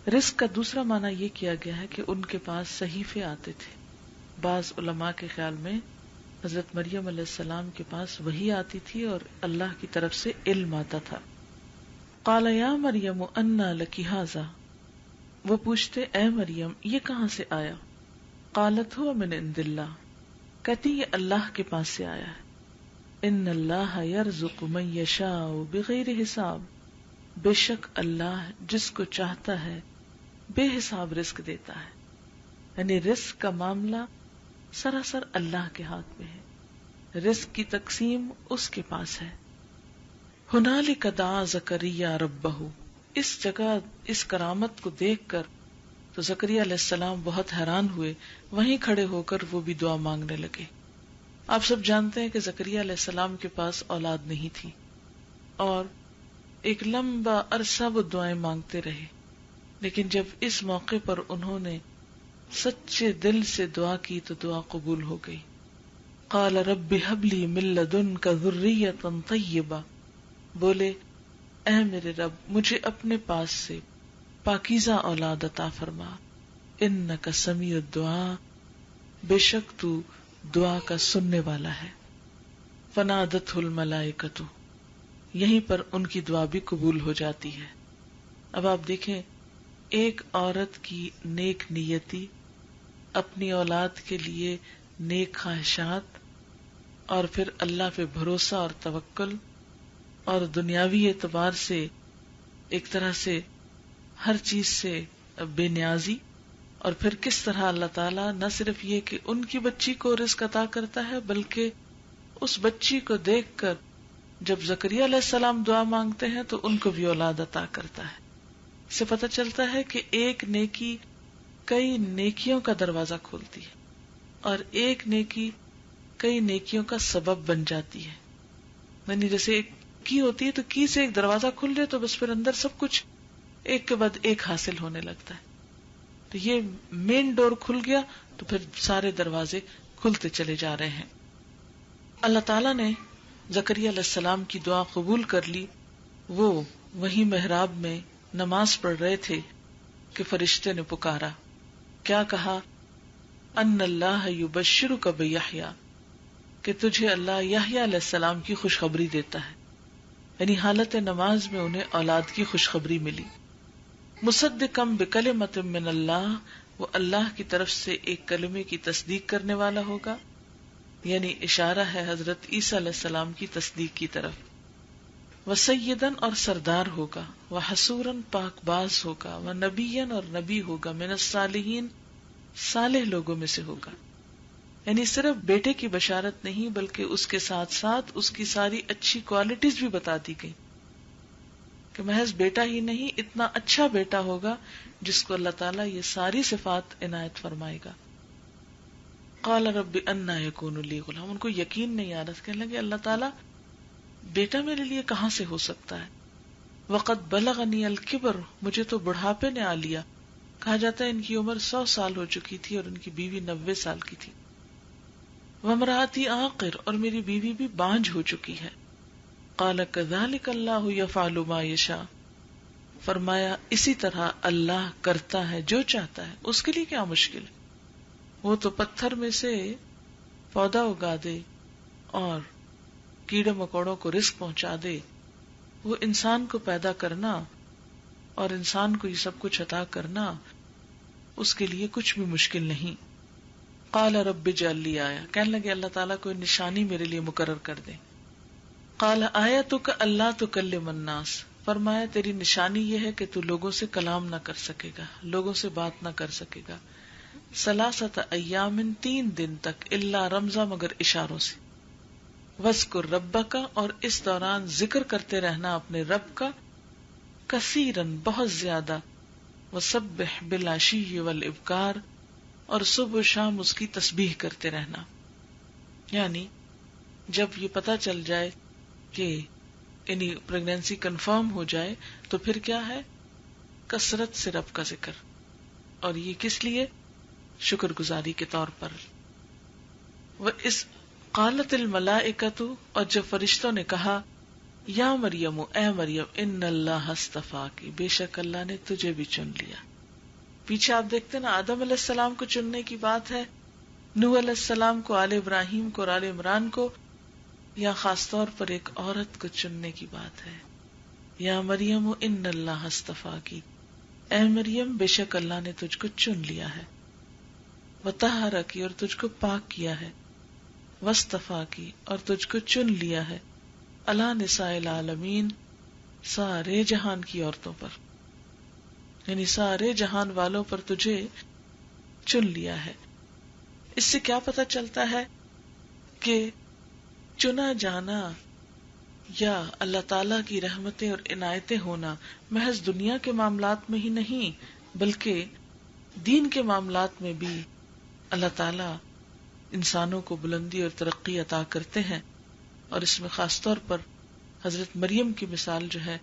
رزق کا دوسرا معنی یہ کیا گیا ہے کہ ان کے پاس صحیفے آتے تھے. بعض علماء کے خیال میں حضرت مریم علیہ السلام کے پاس وحی آتی تھی اور اللہ کی طرف سے علم آتا تھا. قال یا مریم انا لکی ھذا، وہ پوچھتے اے مریم یہ کہاں سے آیا؟ قالت هو من عند اللہ، کہتی یہ اللہ کے پاس سے آیا ہے. ان اللہ یرزق من یشاء بغیر حساب، بے شک اللہ جس کو چاہتا ہے بے حساب رزق دیتا ہے. یعنی رزق کا معاملہ سراسر اللہ کے ہاتھ میں ہے، رزق کی تقسیم اس کے پاس ہے. ہنالک دعا زکریا ربہ، اس جگہ اس کرامت کو دیکھ کر تو زکریا علیہ السلام بہت حیران ہوئے، وہیں کھڑے ہو کر وہ بھی دعا مانگنے لگے. آپ سب جانتے ہیں کہ زکریا علیہ السلام کے پاس اولاد نہیں تھی اور ایک لمبا عرصہ وہ دعائیں مانگتے رہے. لیکن جب اس موقع پر انہوں نے سچے دل سے دعا کی تو دعا قبول ہو گئی. قال رب هب لي من لدنك ذرية طیبہ، بولے اے میرے رب مجھے اپنے پاس سے پاکیزہ اولاد عطا فرما. انک سمیع الدعاء، بے شک تو دعا کا سننے والا ہے. فنادته الملائکۃ، یہیں پر ان کی دعا بھی قبول ہو جاتی ہے. اب آپ دیکھیں ایک عورت کی نیک نیتی، اپنی اولاد کے لیے نیک خواہشات، اور پھر اللہ پہ بھروسہ اور توکل، اور دنیاوی اعتبار سے ایک طرح سے ہر چیز سے بے نیازی، اور پھر کس طرح اللہ تعالیٰ نہ صرف یہ کہ ان کی بچی کو رزق عطا کرتا ہے بلکہ اس بچی کو دیکھ کر جب زکریا علیہ السلام دعا مانگتے ہیں تو ان کو بھی اولاد عطا کرتا ہے. اس سے پتہ چلتا ہے کہ ایک نیکی کئی نیکیوں کا دروازہ کھولتی ہے اور ایک نیکی کئی نیکیوں کا سبب بن جاتی ہے. یعنی جیسے ایک کی ہوتی ہے تو کی سے ایک دروازہ کھل جائے تو بس پھر اندر سب کچھ ایک کے بعد ایک حاصل ہونے لگتا ہے. تو یہ مین ڈور کھل گیا تو پھر سارے دروازے کھلتے چلے جا رہے ہیں. اللہ تعالیٰ نے زکریا علیہ السلام کی دعا قبول کر لی. وہ وہی محراب میں نماز پڑھ رہے تھے کہ فرشتے نے پکارا. کیا کہا؟ ان اللہ یبشرک بیحییٰ، کہ تجھے اللہ یحییٰ علیہ السلام کی خوشخبری دیتا ہے. یعنی حالت نماز میں انہیں اولاد کی خوشخبری ملی. مصدقا بکلمۃ من اللہ، وہ اللہ کی طرف سے ایک کلمے کی تصدیق کرنے والا ہوگا. یعنی اشارہ ہے حضرت عیسیٰ علیہ السلام کی تصدیق کی طرف. وسیدن، اور سردار ہوگا. وحصورن، پاک باز ہوگا. ونبیًا، اور نبی ہوگا. من الصالحین، صالح لوگوں میں سے ہوگا. یعنی صرف بیٹے کی بشارت نہیں بلکہ اس کے ساتھ ساتھ اس کی ساری اچھی کوالٹیز بھی بتا دی گئی کہ محض بیٹا ہی نہیں، اتنا اچھا بیٹا ہوگا جس کو اللہ تعالیٰ یہ ساری صفات عنایت فرمائے گا. قال رب انا یکون لی غلام، ان کو یقین نہیں آ رہا، کہنے لگے اللہ تعالیٰ بیٹا میرے لیے کہاں سے ہو سکتا ہے. وقد بلغنی الکبر، مجھے تو بڑھاپے نے آ لیا. کہا جاتا ہے ان کی عمر 100 سال ہو چکی تھی اور ان کی بیوی 90 سال کی تھی. وامرأتی عاقر، اور میری بیوی بھی بانجھ ہو چکی ہے. قال کذلک اللہ یفعل ما یشاء، فرمایا اسی طرح اللہ کرتا ہے جو چاہتا ہے. اس کے لیے کیا مشکل ہے؟ وہ تو پتھر میں سے پودا اگا دے اور کیڑے مکوڑوں کو رزق پہنچا دے. وہ انسان کو پیدا کرنا اور انسان کو یہ سب کچھ عطا کرنا اس کے لیے کچھ بھی مشکل نہیں. قال رب اجعل لی آیہ، کہنے لگے اللہ تعالیٰ کوئی نشانی میرے لیے مقرر کر دے. قال آیتک الا تکلم الناس، فرمایا تیری نشانی یہ ہے کہ تو لوگوں سے کلام نہ کر سکے گا، لوگوں سے بات نہ کر سکے گا، ثلاثۃ ایام 3 دن تک، الا رمزا مگر اشاروں سے، وذکر ربک اور اس دوران ذکر کرتے رہنا اپنے رب کا، کثیرن بہت زیادہ، وسبح بالعشی والابکار اور صبح و شام اس کی تسبیح کرتے رہنا. یعنی جب یہ پتہ چل جائے کہ یعنی پریگنینسی کنفرم ہو جائے تو پھر کیا ہے، کثرت سے رب کا ذکر، اور یہ کس لیے، شکر گزاری کے طور پر. وہ اس قالت الملائکۃ، اور جب فرشتوں نے کہا، یا مریم اے مریم، ان اللہ اصطفاکی، بے شک اللہ نے تجھے بھی چن لیا. پیچھے آپ دیکھتے نا آدم علیہ السلام کو چننے کی بات ہے، نوح علیہ السلام کو، آل ابراہیم کو اور آل عمران کو، یا خاص طور پر ایک عورت کو چننے کی بات ہے. یا مریم ان اللہ اصطفاکی، اے مریم بے شک اللہ نے تجھ کو چن لیا ہے، وطہرکی اور تجھ کو پاک کیا ہے، واصطفاکی اور تجھ کو چن لیا ہے، علی نساء العالمین سارے جہان کی عورتوں پر، یعنی سارے جہان والوں پر تجھے چن لیا ہے. اس سے کیا پتہ چلتا ہے کہ چنا جانا یا اللہ تعالیٰ کی رحمتیں اور عنایتیں ہونا محض دنیا کے معاملات میں ہی نہیں بلکہ دین کے معاملات میں بھی اللہ تعالیٰ انسانوں کو بلندی اور ترقی عطا کرتے ہیں. اور اس میں خاص طور پر حضرت مریم کی مثال جو ہے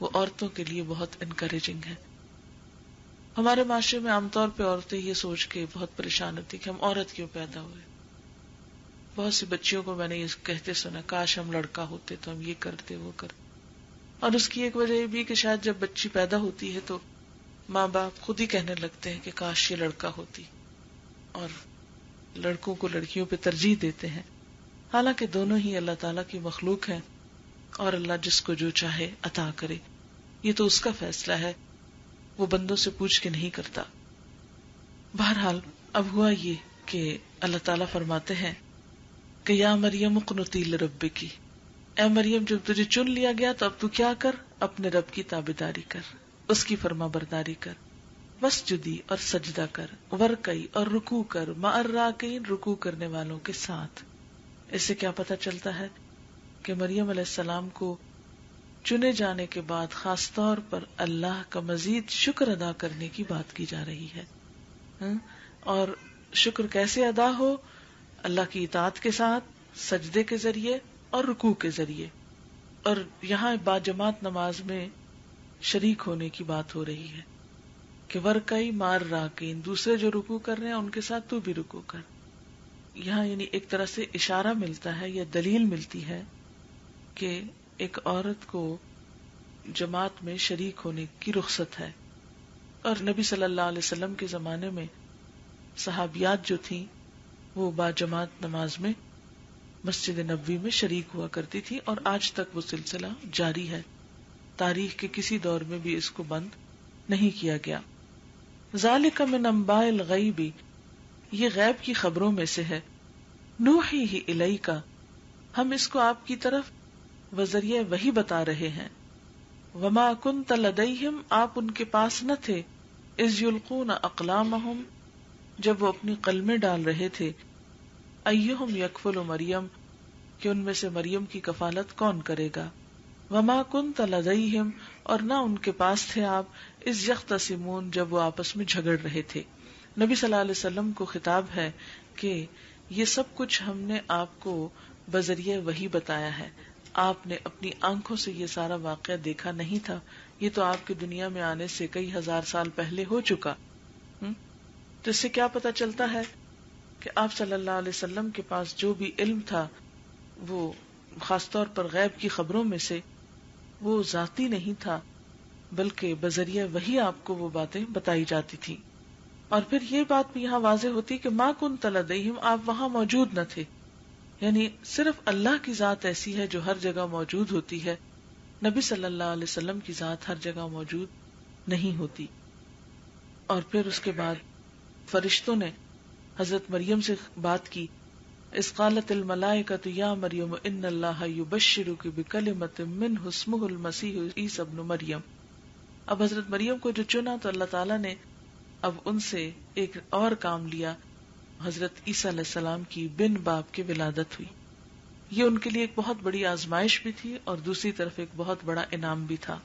وہ عورتوں کے لیے بہت انکریجنگ ہے. ہمارے معاشرے میں عام طور پہ عورتیں یہ سوچ کے بہت پریشان ہوتی کہ ہم عورت کیوں پیدا ہوئے. بہت سی بچیوں کو میں نے یہ کہتے سنا، کاش ہم لڑکا ہوتے تو ہم یہ کرتے وہ کرتے. اور اس کی ایک وجہ یہ بھی کہ شاید جب بچی پیدا ہوتی ہے تو ماں باپ خود ہی کہنے لگتے ہیں کہ کاش یہ لڑکا ہوتی، اور لڑکوں کو لڑکیوں پہ ترجیح دیتے ہیں. حالانکہ دونوں ہی اللہ تعالیٰ کی مخلوق ہیں اور اللہ جس کو جو چاہے عطا کرے، یہ تو اس کا فیصلہ ہے، وہ بندوں سے پوچھ کے نہیں کرتا. بہرحال اب ہوا یہ کہ اللہ تعالیٰ فرماتے ہیں کہ یا مریم اقنتی لربکی، اے مریم جب تجھے چن لیا گیا تو اب تو کیا کر، اپنے رب کی تابعداری کر، اس کی فرما برداری کر، واسجدی اور سجدہ کر، ورکعی اور رکوع کر، مع الراکعین رکوع کرنے والوں کے ساتھ. اس سے کیا پتہ چلتا ہے کہ مریم علیہ السلام کو چنے جانے کے بعد خاص طور پر اللہ کا مزید شکر ادا کرنے کی بات کی جا رہی ہے. اور شکر کیسے ادا ہو، اللہ کی اطاعت کے ساتھ، سجدے کے ذریعے اور رکوع کے ذریعے. اور یہاں باجماعت نماز میں شریک ہونے کی بات ہو رہی ہے کہ ورکعی مع الراکعین، دوسرے جو رکوع کر رہے ہیں ان کے ساتھ تو بھی رکوع کر. یہاں یعنی ایک طرح سے اشارہ ملتا ہے یا دلیل ملتی ہے کہ ایک عورت کو جماعت میں شریک ہونے کی رخصت ہے. اور نبی صلی اللہ علیہ وسلم کے زمانے میں صحابیات جو تھیں وہ باجماعت نماز میں مسجد نبوی میں شریک ہوا کرتی تھی، اور آج تک وہ سلسلہ جاری ہے. تاریخ کے کسی دور میں بھی اس کو بند نہیں کیا گیا. ذالک من انباء الغیب، یہ غیب کی خبروں میں سے ہے. نوحیہ الیک، ہم اس کو آپ کی طرف وذریعہ وحی بتا رہے ہیں. وما کنت لدیہم، آپ ان کے پاس نہ تھے. اذ یلقون اقلامہم، جب وہ اپنی قلمیں ڈال رہے تھے. ایہم یکفل مریم، کہ ان میں سے مریم کی کفالت کون کرے گا. وما کنت لدیہم، اور نہ ان کے پاس تھے آپ، اذ یختصمون، جب وہ آپس میں جھگڑ رہے تھے. نبی صلی اللہ علیہ وسلم کو خطاب ہے کہ یہ سب کچھ ہم نے آپ کو بذریعہ وحی بتایا ہے، آپ نے اپنی آنکھوں سے یہ سارا واقعہ دیکھا نہیں تھا، یہ تو آپ کی دنیا میں آنے سے کئی ہزار سال پہلے ہو چکا. تو اس سے کیا پتہ چلتا ہے کہ آپ صلی اللہ علیہ وسلم کے پاس جو بھی علم تھا وہ خاص طور پر غیب کی خبروں میں سے وہ ذاتی نہیں تھا، بلکہ بذریعہ وحی آپ کو وہ باتیں بتائی جاتی تھی. اور پھر یہ بات بھی یہاں واضح ہوتی کہ ما کنت لدیہم، آپ وہاں موجود نہ تھے. یعنی صرف اللہ کی ذات ایسی ہے جو ہر جگہ موجود ہوتی ہے، نبی صلی اللہ علیہ وسلم کی ذات ہر جگہ موجود نہیں ہوتی. اور پھر اس کے بعد فرشتوں نے حضرت مریم سے بات کی، اذ قالت الملائکۃ یا مریم ان اللہ یبشرک بکلمۃ منہ اسمہ المسیح عیسی ابن مریم. اب حضرت مریم کو جو چنا تو اللہ تعالیٰ نے اب ان سے ایک اور کام لیا. حضرت عیسیٰ علیہ السلام کی بن باپ کی ولادت ہوئی. یہ ان کے لیے ایک بہت بڑی آزمائش بھی تھی اور دوسری طرف ایک بہت بڑا انعام بھی تھا،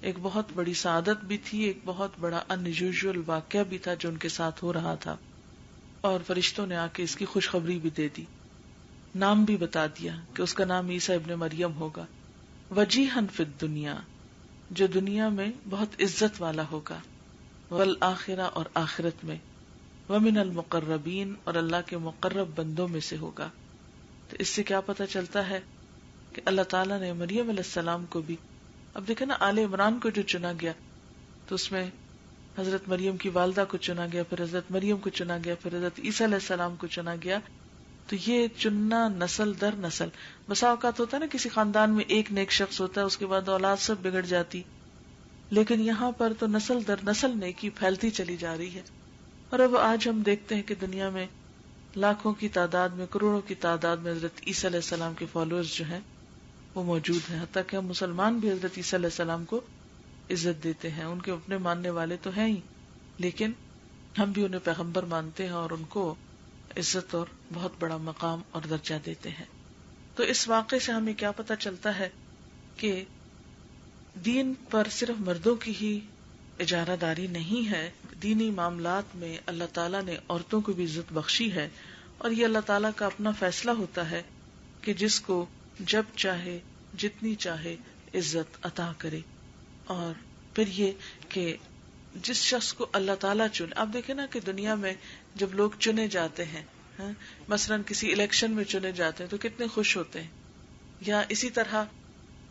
ایک بہت بڑی سعادت بھی تھی، ایک بہت بڑا ان یوزول واقعہ بھی تھا جو ان کے ساتھ ہو رہا تھا. اور فرشتوں نے آ کے اس کی خوشخبری بھی دے دی، نام بھی بتا دیا کہ اس کا نام عیسیٰ ابن مریم ہوگا. وجیہن فی الدنیا، جو دنیا میں بہت عزت والا ہوگا، والآخرہ اور آخرت میں، ومن المقربین اور اللہ کے مقرب بندوں میں سے ہوگا. تو اس سے کیا پتہ چلتا ہے کہ اللہ تعالیٰ نے مریم علیہ السلام کو بھی، اب دیکھیں نا آل عمران کو جو چنا گیا تو اس میں حضرت مریم کی والدہ کو چنا گیا، پھر حضرت مریم کو چنا گیا، پھر حضرت عیسیٰ علیہ السلام کو چنا گیا. تو یہ چننا نسل در نسل. بسا اوقات ہوتا ہے نا کسی خاندان میں ایک نیک شخص ہوتا ہے، اس کے بعد اولاد سب بگڑ جاتی، لیکن یہاں پر تو نسل در نسل نیکی پھیلتی چلی جا رہی ہے. اور اب آج ہم دیکھتے ہیں کہ دنیا میں لاکھوں کی تعداد میں، کروڑوں کی تعداد میں حضرت عیسیٰ علیہ السلام کے فالوورز جو ہیں وہ موجود ہیں. حتیٰ کہ ہم مسلمان بھی حضرت عیسیٰ علیہ السلام کو عزت دیتے ہیں، ان کے اپنے ماننے والے تو ہیں ہی، لیکن ہم بھی انہیں پیغمبر مانتے ہیں اور ان کو عزت اور بہت بڑا مقام اور درجہ دیتے ہیں. تو اس واقعے سے ہمیں کیا پتہ چلتا ہے کہ دین پر صرف مردوں کی ہی اجارہ داری نہیں ہے. دینی معاملات میں اللہ تعالیٰ نے عورتوں کو بھی عزت بخشی ہے، اور یہ اللہ تعالیٰ کا اپنا فیصلہ ہوتا ہے کہ جس کو جب چاہے جتنی چاہے عزت عطا کرے. اور پھر یہ کہ جس شخص کو اللہ تعالیٰ چنے، آپ دیکھیں نا کہ دنیا میں جب لوگ چنے جاتے ہیں، مثلاً کسی الیکشن میں چنے جاتے ہیں تو کتنے خوش ہوتے ہیں، یا اسی طرح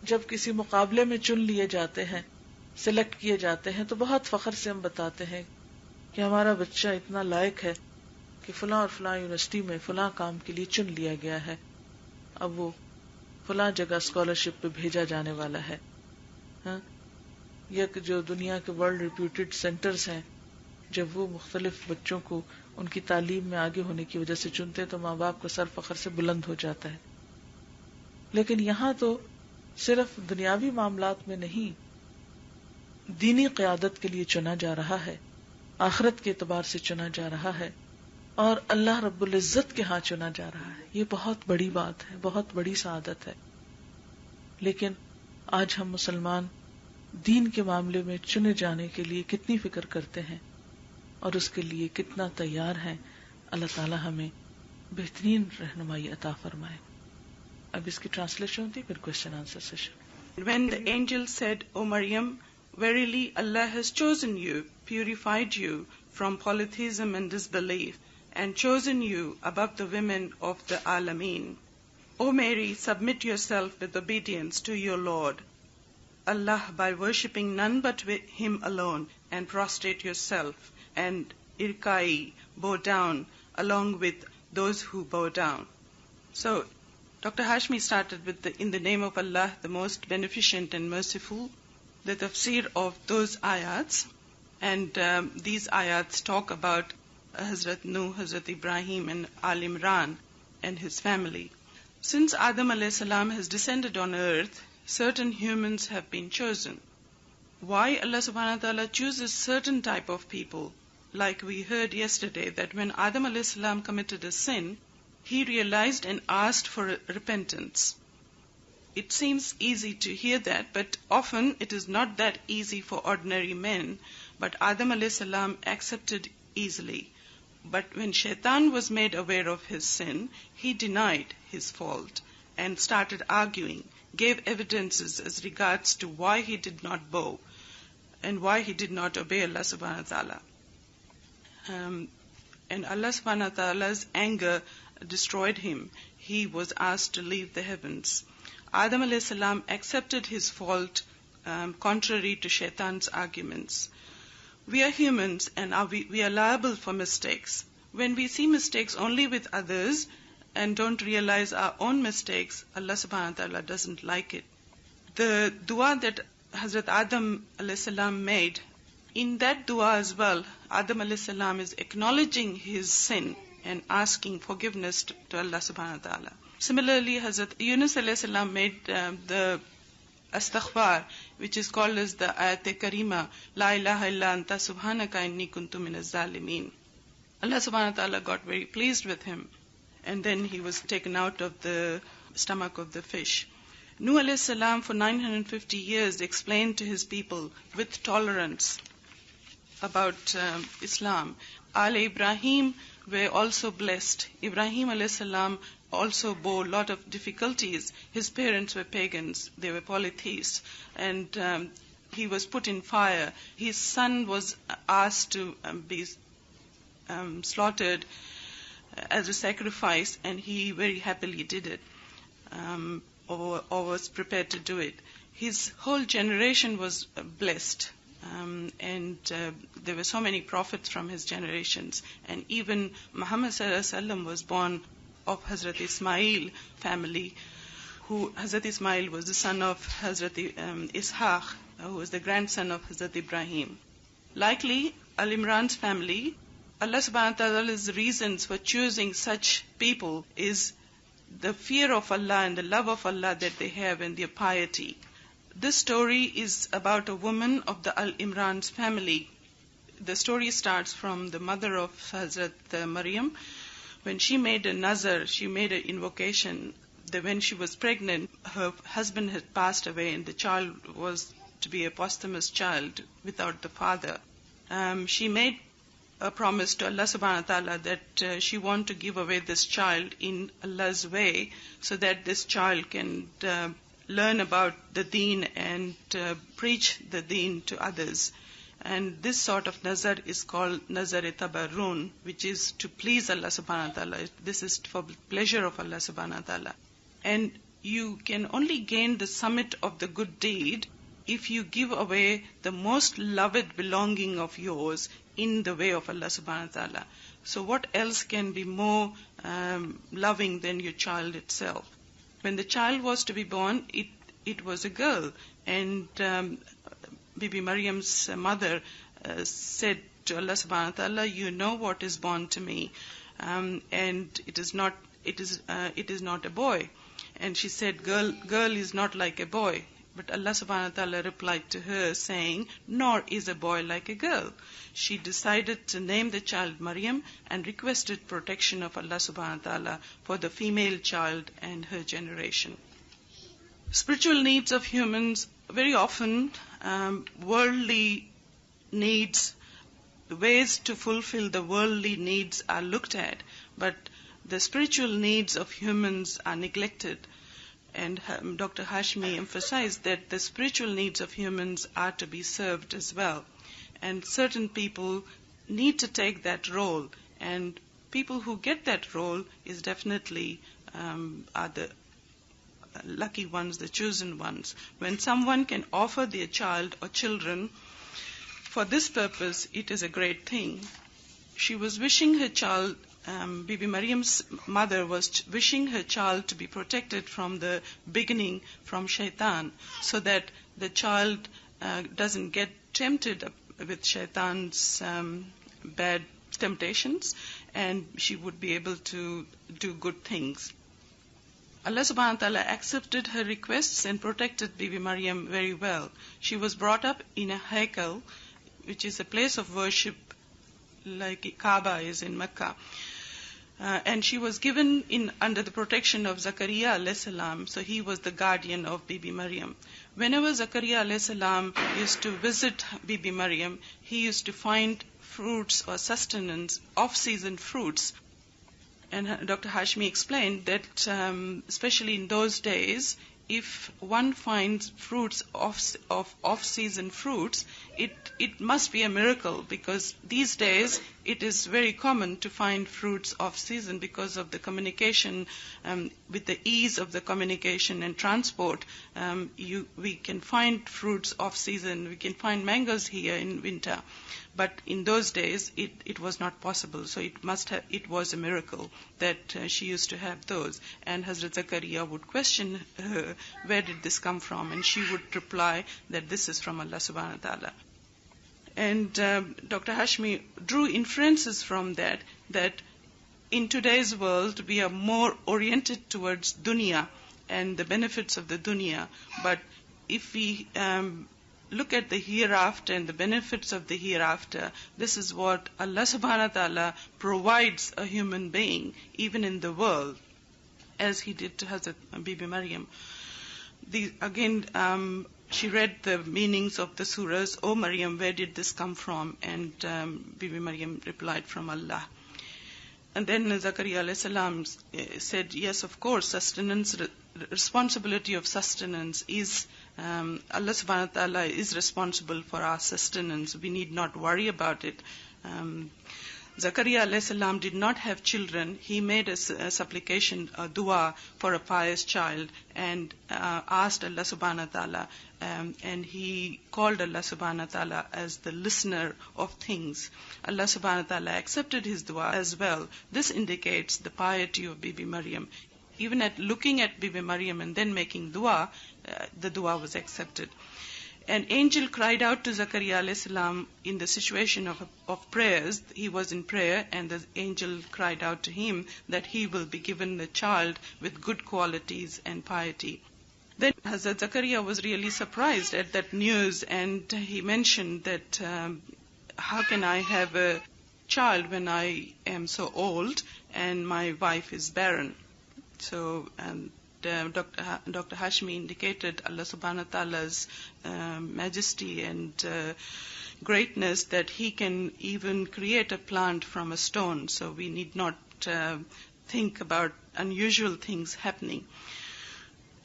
جب کسی مقابلے میں چن لیے جاتے ہیں، سلیکٹ کیے جاتے ہیں، تو بہت فخر سے ہم بتاتے ہیں کہ ہمارا بچہ اتنا لائق ہے کہ فلاں اور فلاں یونیورسٹی میں فلاں کام کے لیے چن لیا گیا ہے، اب وہ فلاں جگہ اسکالرشپ پہ بھیجا جانے والا ہے. یا کہ جو دنیا کے ورلڈ ریپیوٹیڈ سینٹرز ہیں، جب وہ مختلف بچوں کو ان کی تعلیم میں آگے ہونے کی وجہ سے چنتے تو ماں باپ کا سر فخر سے بلند ہو جاتا ہے. لیکن یہاں تو صرف دنیاوی معاملات میں نہیں، دینی قیادت کے لیے چنا جا رہا ہے، آخرت کے اعتبار سے چنا جا رہا ہے، اور اللہ رب العزت کے ہاں چنا جا رہا ہے. یہ بہت بڑی بات ہے، بہت بڑی سعادت ہے. لیکن آج ہم مسلمان دین کے معاملے میں چنے جانے کے لیے کتنی فکر کرتے ہیں اور اس کے لیے کتنا تیار ہیں. اللہ تعالی ہمیں بہترین رہنمائی عطا فرمائے. اب اس کی ٹرانسلیشن ہوتی پھر question answer session. When the angel said, O Maryam, verily Allah has chosen you, purified you from polytheism and disbelief, and chosen you above the women of the Alameen. O Mary, submit yourself with obedience to your Lord Allah by worshipping none but Him alone, and prostrate yourself, and irkai, bow down, along with those who bow down. So, Dr. Hashmi started with in the name of Allah, the most beneficent and merciful, the tafsir of those ayats. And these ayats talk about Hazrat Nuh, Hazrat Ibrahim, and Al Imran and his family. Since Adam alayhi salam has descended on earth, certain humans have been chosen. Why Allah subhanahu wa ta'ala chooses certain type of people? Like we heard yesterday that when Adam alayhi salam committed a sin, he realized and asked for repentance. It seems easy to hear that, but often it is not that easy for ordinary men. But Adam alayhi salam accepted easily. But when Shaitan was made aware of his sin, he denied his fault and started arguing, gave evidences as regards to why he did not bow and why he did not obey Allah subhanahu wa ta'ala. And Allah subhanahu wa ta'ala's anger destroyed him. He was asked to leave the heavens. Adam alayhi salam accepted his fault contrary to Shaitan's arguments. We are humans and we are liable for mistakes. When we see mistakes only with others and don't realize our own mistakes, Allah subhanahu wa ta'ala doesn't like it. The dua that Hazrat Adam alayhi salam made, in that dua as well, Adam alayhi salam is acknowledging his sin and asking forgiveness to Allah subhanahu wa ta'ala. Similarly, Hazrat Yunus alayhi salam made the astaghfar, which is called as the ayat-e-karima, La ilaha illa anta subhanaka inni kuntu minaz zalimin. Allah subhanahu wa ta'ala got very pleased with him, and then he was taken out of the stomach of the fish. Nuh alayhi salam for 950 years explained to his people with tolerance about Islam. Ibrahim were also blessed. Ibrahim alayhi salam also bore a lot of difficulties. His parents were pagans, they were polytheists, and he was put in fire. His son was asked to be slaughtered as a sacrifice, and he very happily did it, or was prepared to do it. His whole generation was blessed. And there were so many prophets from his generations. And even Muhammad ﷺ was born of Hazrat Ismail family, who Hazrat Ismail was the son of Hazrat Ishaq, who was the grandson of Hazrat Ibrahim. Likely, Al-Imran's family, Allah subhanahu wa ta'ala's reasons for choosing such people is the fear of Allah and the love of Allah that they have and their piety. This story is about a woman of the Al-Imran's family. The story starts from the mother of Hazrat Maryam. When she made a nazar, she made an invocation that when she was pregnant, her husband had passed away and the child was to be a posthumous child without the father. She made a promise to Allah subhanahu wa ta'ala that she wanted to give away this child in Allah's way so that this child can learn about the deen and preach the deen to others. And this sort of nazar is called nazar-e-tabarrun, which is to please Allah subhanahu wa ta'ala. This is for pleasure of Allah subhanahu wa ta'ala. And you can only gain the summit of the good deed if you give away the most loved belonging of yours in the way of Allah subhanahu wa ta'ala. So what else can be more loving than your child itself? When the child was to be born, it was a girl, and Bibi Maryam's mother said to Allah subhanahu wa ta'ala, you know what is born to me, and it is not a boy. And she said, girl is not like a boy. But Allah subhanahu wa ta'ala replied to her saying, nor is a boy like a girl. She decided to name the child Maryam and requested protection of Allah subhanahu wa ta'ala for the female child and her generation. Spiritual needs of humans, very often worldly needs, the ways to fulfill the worldly needs are looked at, but the spiritual needs of humans are neglected. And Dr. Hashmi emphasized that the spiritual needs of humans are to be served as well. And certain people need to take that role. And people who get that role is definitely are the lucky ones, the chosen ones. When someone can offer their child or children for this purpose, it is a great thing. She was wishing her child, Bibi Maryam's mother was wishing her child to be protected from the beginning from shaitan, so that the child doesn't get tempted with shaitan's bad temptations, and she would be able to do good things. Allah subhanahu wa ta'ala accepted her requests and protected Bibi Maryam very well. She was brought up in a haikal, which is a place of worship like Kaaba is in Mecca. And she was given under the protection of Zakaria alayhi salam, so he was the guardian of Bibi Maryam. Whenever Zakaria alayhi salam used to visit Bibi Maryam, he used to find fruits or sustenance, off-season fruits. And Dr. Hashmi explained that especially in those days, if one finds fruits of off-season fruits, it must be a miracle, because these days it is very common to find fruits off-season because of the communication, with the ease of the communication and transport. We can find fruits off-season. We can find mangoes here in winter. But in those days, it was not possible. So it was a miracle that she used to have those. And Hazrat Zakaria would question her, where did this come from? And she would reply that this is from Allah subhanahu wa ta'ala. And Dr. Hashmi drew inferences from that in today's world we are more oriented towards dunya and the benefits of the dunya. But if we look at the hereafter and the benefits of the hereafter, this is what Allah subhanahu wa ta'ala provides a human being, even in the world, as He did to Hazrat Bibi Maryam. She read the meanings of the surahs. "O Maryam, where did this come from?" And Bibi Maryam replied, "From Allah." And then Zakaria alayhi salam said, "Yes, of course, sustenance, responsibility of sustenance is, Allah subhanahu wa ta'ala is responsible for our sustenance. We need not worry about it." Zakaria alayhi salam did not have children. He made a supplication, a dua for a pious child, and asked Allah subhanahu wa ta'ala, and he called Allah subhanahu wa ta'ala as the listener of things. Allah subhanahu wa ta'ala accepted his dua as well. This indicates the piety of Bibi Maryam. Even at looking at Bibi Maryam and then making dua, the dua was accepted. An angel cried out to Zakaria alayhi salam in the situation of prayers. He was in prayer, and the angel cried out to him that he will be given a child with good qualities and piety. Then Hazrat Zakaria was really surprised at that news, and he mentioned that how can I have a child when I am so old and my wife is barren? So Dr. Hashmi indicated Allah subhanahu wa ta'ala's majesty and greatness, that He can even create a plant from a stone. So we need not think about unusual things happening.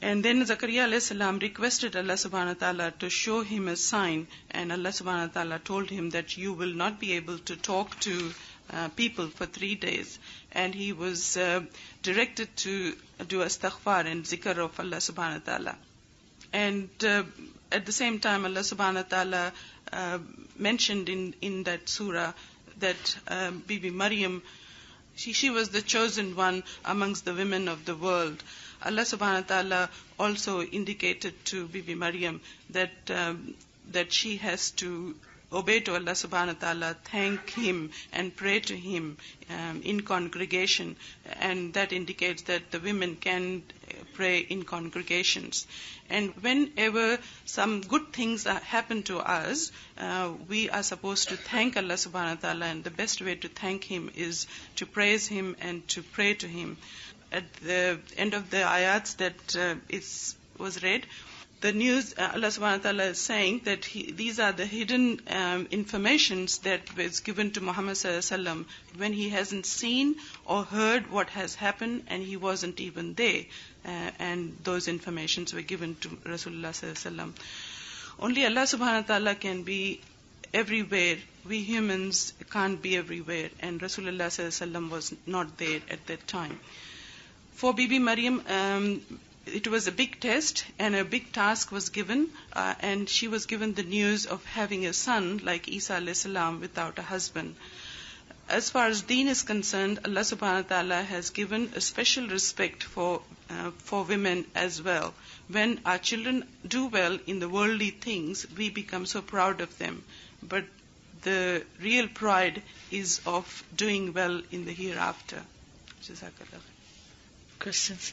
And then Zakaria alayhi salam requested Allah subhanahu wa ta'ala to show him a sign, and Allah subhanahu wa ta'ala told him that you will not be able to talk to people for 3 days. And he was directed to do astaghfar and zikr of Allah subhanahu wa ta'ala. And at the same time, Allah subhanahu wa ta'ala mentioned in that surah that Bibi Maryam, she was the chosen one amongst the women of the world. Allah subhanahu wa ta'ala also indicated to Bibi Maryam that she has to obey to Allah subhanahu wa ta'ala, thank Him and pray to Him in congregation, and that indicates that the women can pray in congregations. And whenever some good things happen to us, we are supposed to thank Allah subhanahu wa ta'ala, and the best way to thank Him is to praise Him and to pray to Him. At the end of the ayats that was read, the news, Allah subhanahu wa ta'ala is saying that these are the hidden informations that was given to Muhammad sallallahu alaihi wasallam when he hasn't seen or heard what has happened, and he wasn't even there. And those informations were given to Rasulullah sallallahu alaihi wasallam. Only Allah subhanahu wa ta'ala can be everywhere. We humans can't be everywhere, and Rasulullah sallallahu alaihi wasallam was not there at that time. For Bibi Maryam, it was a big test and a big task was given, and she was given the news of having a son like Isa alayhi salam without a husband. As far as deen is concerned, Allah subhanahu wa ta'ala has given a special respect for women as well. When our children do well in the worldly things, we become so proud of them. But the real pride is of doing well in the hereafter. Jazakallah. Questions?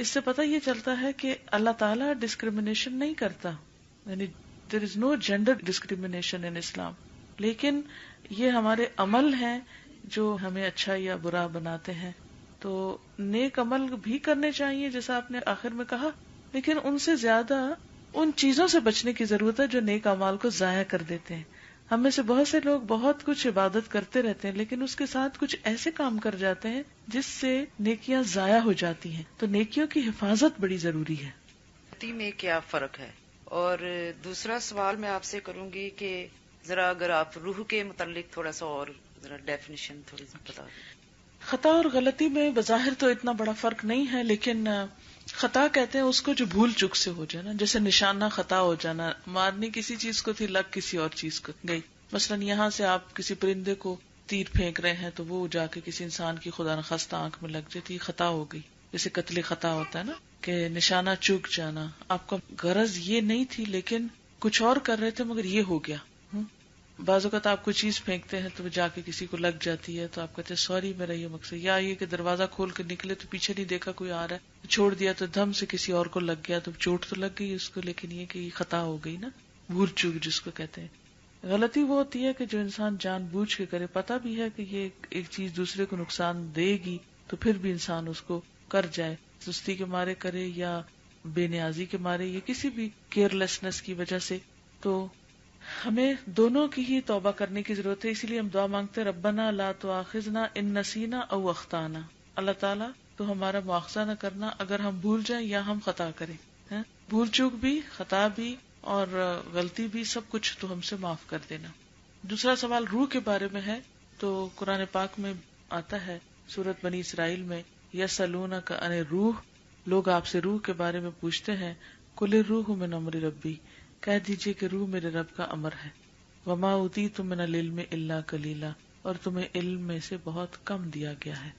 اس سے پتہ یہ چلتا ہے کہ اللہ تعالیٰ discrimination نہیں کرتا، یعنی دیر از نو جینڈر ڈسکریمنیشن ان اسلام، لیکن یہ ہمارے عمل ہیں جو ہمیں اچھا یا برا بناتے ہیں. تو نیک عمل بھی کرنے چاہیے جیسا آپ نے آخر میں کہا، لیکن ان سے زیادہ ان چیزوں سے بچنے کی ضرورت ہے جو نیک اعمال کو ضائع کر دیتے ہیں. ہم میں سے بہت سے لوگ بہت کچھ عبادت کرتے رہتے ہیں لیکن اس کے ساتھ کچھ ایسے کام کر جاتے ہیں جس سے نیکیاں ضائع ہو جاتی ہیں. تو نیکیوں کی حفاظت بڑی ضروری ہے. میں کیا فرق ہے؟ اور دوسرا سوال میں آپ سے کروں گی کہ ذرا اگر آپ روح کے متعلق تھوڑا سا اور ذرا ڈیفینیشن تھوڑی سی بتا دیں. خطا اور غلطی میں بظاہر تو اتنا بڑا فرق نہیں ہے، لیکن خطا کہتے ہیں اس کو جو بھول چک سے ہو جانا، جیسے نشانہ خطا ہو جانا، مارنی کسی چیز کو تھی لگ کسی اور چیز کو گئی. مثلا یہاں سے آپ کسی پرندے کو تیر پھینک رہے ہیں تو وہ جا کے کسی انسان کی خدا نخواستہ آنکھ میں لگ جاتی، خطا ہو گئی. جیسے قتل خطا ہوتا ہے نا، کہ نشانہ چوک جانا، آپ کا غرض یہ نہیں تھی لیکن کچھ اور کر رہے تھے مگر یہ ہو گیا. بعض اوقات آپ کوئی چیز پھینکتے ہیں تو جا کے کسی کو لگ جاتی ہے تو آپ کہتے ہیں سوری میرا یہ مقصد، یا یہ کہ دروازہ کھول کے نکلے تو پیچھے نہیں دیکھا کوئی آ رہا ہے، چھوڑ دیا تو دھم سے کسی اور کو لگ گیا تو چوٹ تو لگ گئی اس کو، لیکن یہ کہ یہ خطا ہو گئی نا، بھول چوک جس کو کہتے ہیں. غلطی وہ ہوتی ہے کہ جو انسان جان بوجھ کے کرے، پتہ بھی ہے کہ یہ ایک چیز دوسرے کو نقصان دے گی تو پھر بھی انسان اس کو کر جائے، سستی کے مارے کرے یا بے نیازی کے مارے یا کسی بھی کیئر لیسنس کی وجہ سے. تو ہمیں دونوں کی ہی توبہ کرنے کی ضرورت ہے. اسی لیے ہم دعا مانگتے ربنا لا تؤاخذنا ان نسینا او اخطانا، اللہ تعالیٰ تو ہمارا مواخذہ نہ کرنا اگر ہم بھول جائیں یا ہم خطا کریں. بھول چوک بھی، خطا بھی اور غلطی بھی، سب کچھ تو ہم سے معاف کر دینا. دوسرا سوال روح کے بارے میں ہے تو قرآن پاک میں آتا ہے سورۃ بنی اسرائیل میں، یسألونک عن الروح، لوگ آپ سے روح کے بارے میں پوچھتے ہیں، قل الروح من امر ربی، کہہ دیجئے کہ روح میرے رب کا امر ہے. وما اوتیتم من العلم الا قلیلا، اور تمہیں علم میں سے بہت کم دیا گیا ہے.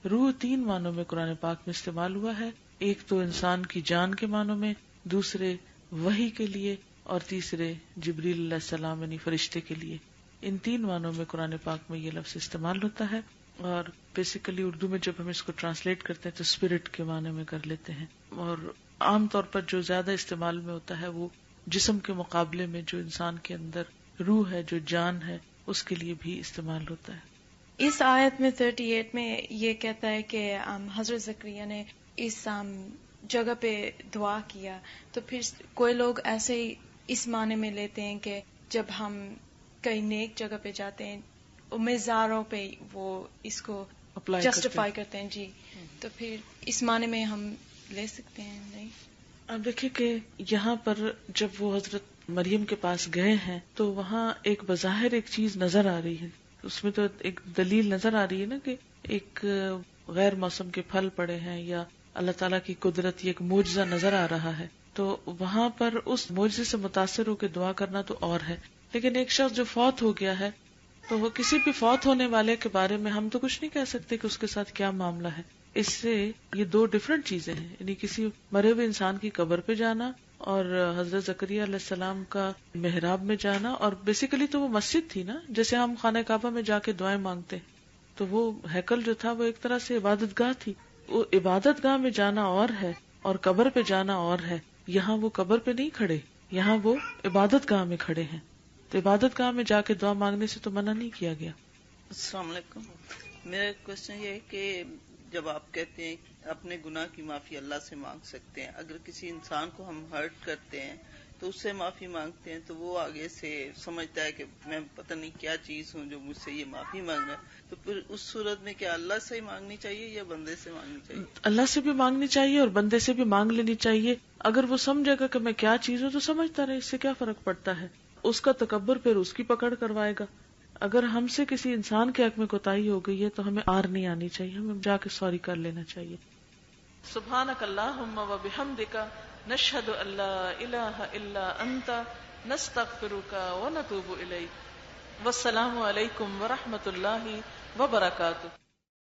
روح 3 معنوں میں قرآن پاک میں استعمال ہوا ہے، ایک تو انسان کی جان کے معنوں میں، دوسرے وحی کے لیے، اور تیسرے جبریل علیہ السلام یعنی فرشتے کے لیے. ان 3 معنوں میں قرآن پاک میں یہ لفظ استعمال ہوتا ہے، اور بیسیکلی اردو میں جب ہم اس کو ٹرانسلیٹ کرتے ہیں تو اسپرٹ کے معنی میں کر لیتے ہیں. اور عام طور پر جو زیادہ استعمال میں ہوتا ہے وہ جسم کے مقابلے میں جو انسان کے اندر روح ہے، جو جان ہے، اس کے لیے بھی استعمال ہوتا ہے. اس آیت میں 38 میں یہ کہتا ہے کہ حضرت زکریا نے اس جگہ پہ دعا کیا، تو پھر کوئی لوگ ایسے ہی اس معنی میں لیتے ہیں کہ جب ہم کئی نیک جگہ پہ جاتے ہیں امیدواروں پہ وہ اس کو جسٹیفائی کرتے ہیں. جی، تو پھر اس معنی میں ہم لے سکتے ہیں. نہیں، اب دیکھیں کہ یہاں پر جب وہ حضرت مریم کے پاس گئے ہیں تو وہاں ایک بظاہر ایک چیز نظر آ رہی ہے، اس میں تو ایک دلیل نظر آ رہی ہے نا کہ ایک غیر موسم کے پھل پڑے ہیں یا اللہ تعالیٰ کی قدرت، یہ ایک معجزہ نظر آ رہا ہے. تو وہاں پر اس معجزے سے متاثر ہو کے دعا کرنا تو اور ہے، لیکن ایک شخص جو فوت ہو گیا ہے تو وہ کسی بھی فوت ہونے والے کے بارے میں ہم تو کچھ نہیں کہہ سکتے کہ اس کے ساتھ کیا معاملہ ہے. اس سے یہ 2 ڈفرنٹ چیزیں ہیں، یعنی کسی مرے ہوئے انسان کی قبر پہ جانا اور حضرت زکریا علیہ السلام کا محراب میں جانا، اور بیسیکلی تو وہ مسجد تھی نا، جیسے ہم خانہ کعبہ میں جا کے دعائیں مانگتے ہیں، تو وہ ہیکل جو تھا وہ ایک طرح سے عبادت گاہ تھی. وہ عبادت گاہ میں جانا اور ہے اور قبر پہ جانا اور ہے. یہاں وہ قبر پہ نہیں کھڑے، یہاں وہ عبادت گاہ میں کھڑے ہیں، تو عبادت گاہ میں جا کے دعا مانگنے سے تو منع نہیں کیا گیا. السلام علیکم. میرا کوشچن یہ ہے کہ جب آپ کہتے ہیں اپنے گناہ کی معافی اللہ سے مانگ سکتے ہیں، اگر کسی انسان کو ہم ہرٹ کرتے ہیں تو اس سے معافی مانگتے ہیں تو وہ آگے سے سمجھتا ہے کہ میں پتہ نہیں کیا چیز ہوں جو مجھ سے یہ معافی مانگ رہا ہے، تو پھر اس صورت میں کیا اللہ سے ہی مانگنی چاہیے یا بندے سے مانگنی چاہیے؟ اللہ سے بھی مانگنی چاہیے اور بندے سے بھی مانگ لینی چاہیے. اگر وہ سمجھے گا کہ میں کیا چیز ہوں تو سمجھتا رہے، اس سے کیا فرق پڑتا ہے. اس کا تکبر پھر اس کی پکڑ کروائے گا. اگر ہم سے کسی انسان کے حق میں کوتاہی ہو گئی ہے تو ہمیں آر نہیں آنی چاہیے، ہمیں جا کے سوری کر لینا چاہیے. سبحانک اللہم و بحمدک نشہد ان لا الہ الا انت نستغفرک و نتوب الیک. والسلام علیکم ورحمۃ اللہ وبرکاتہ.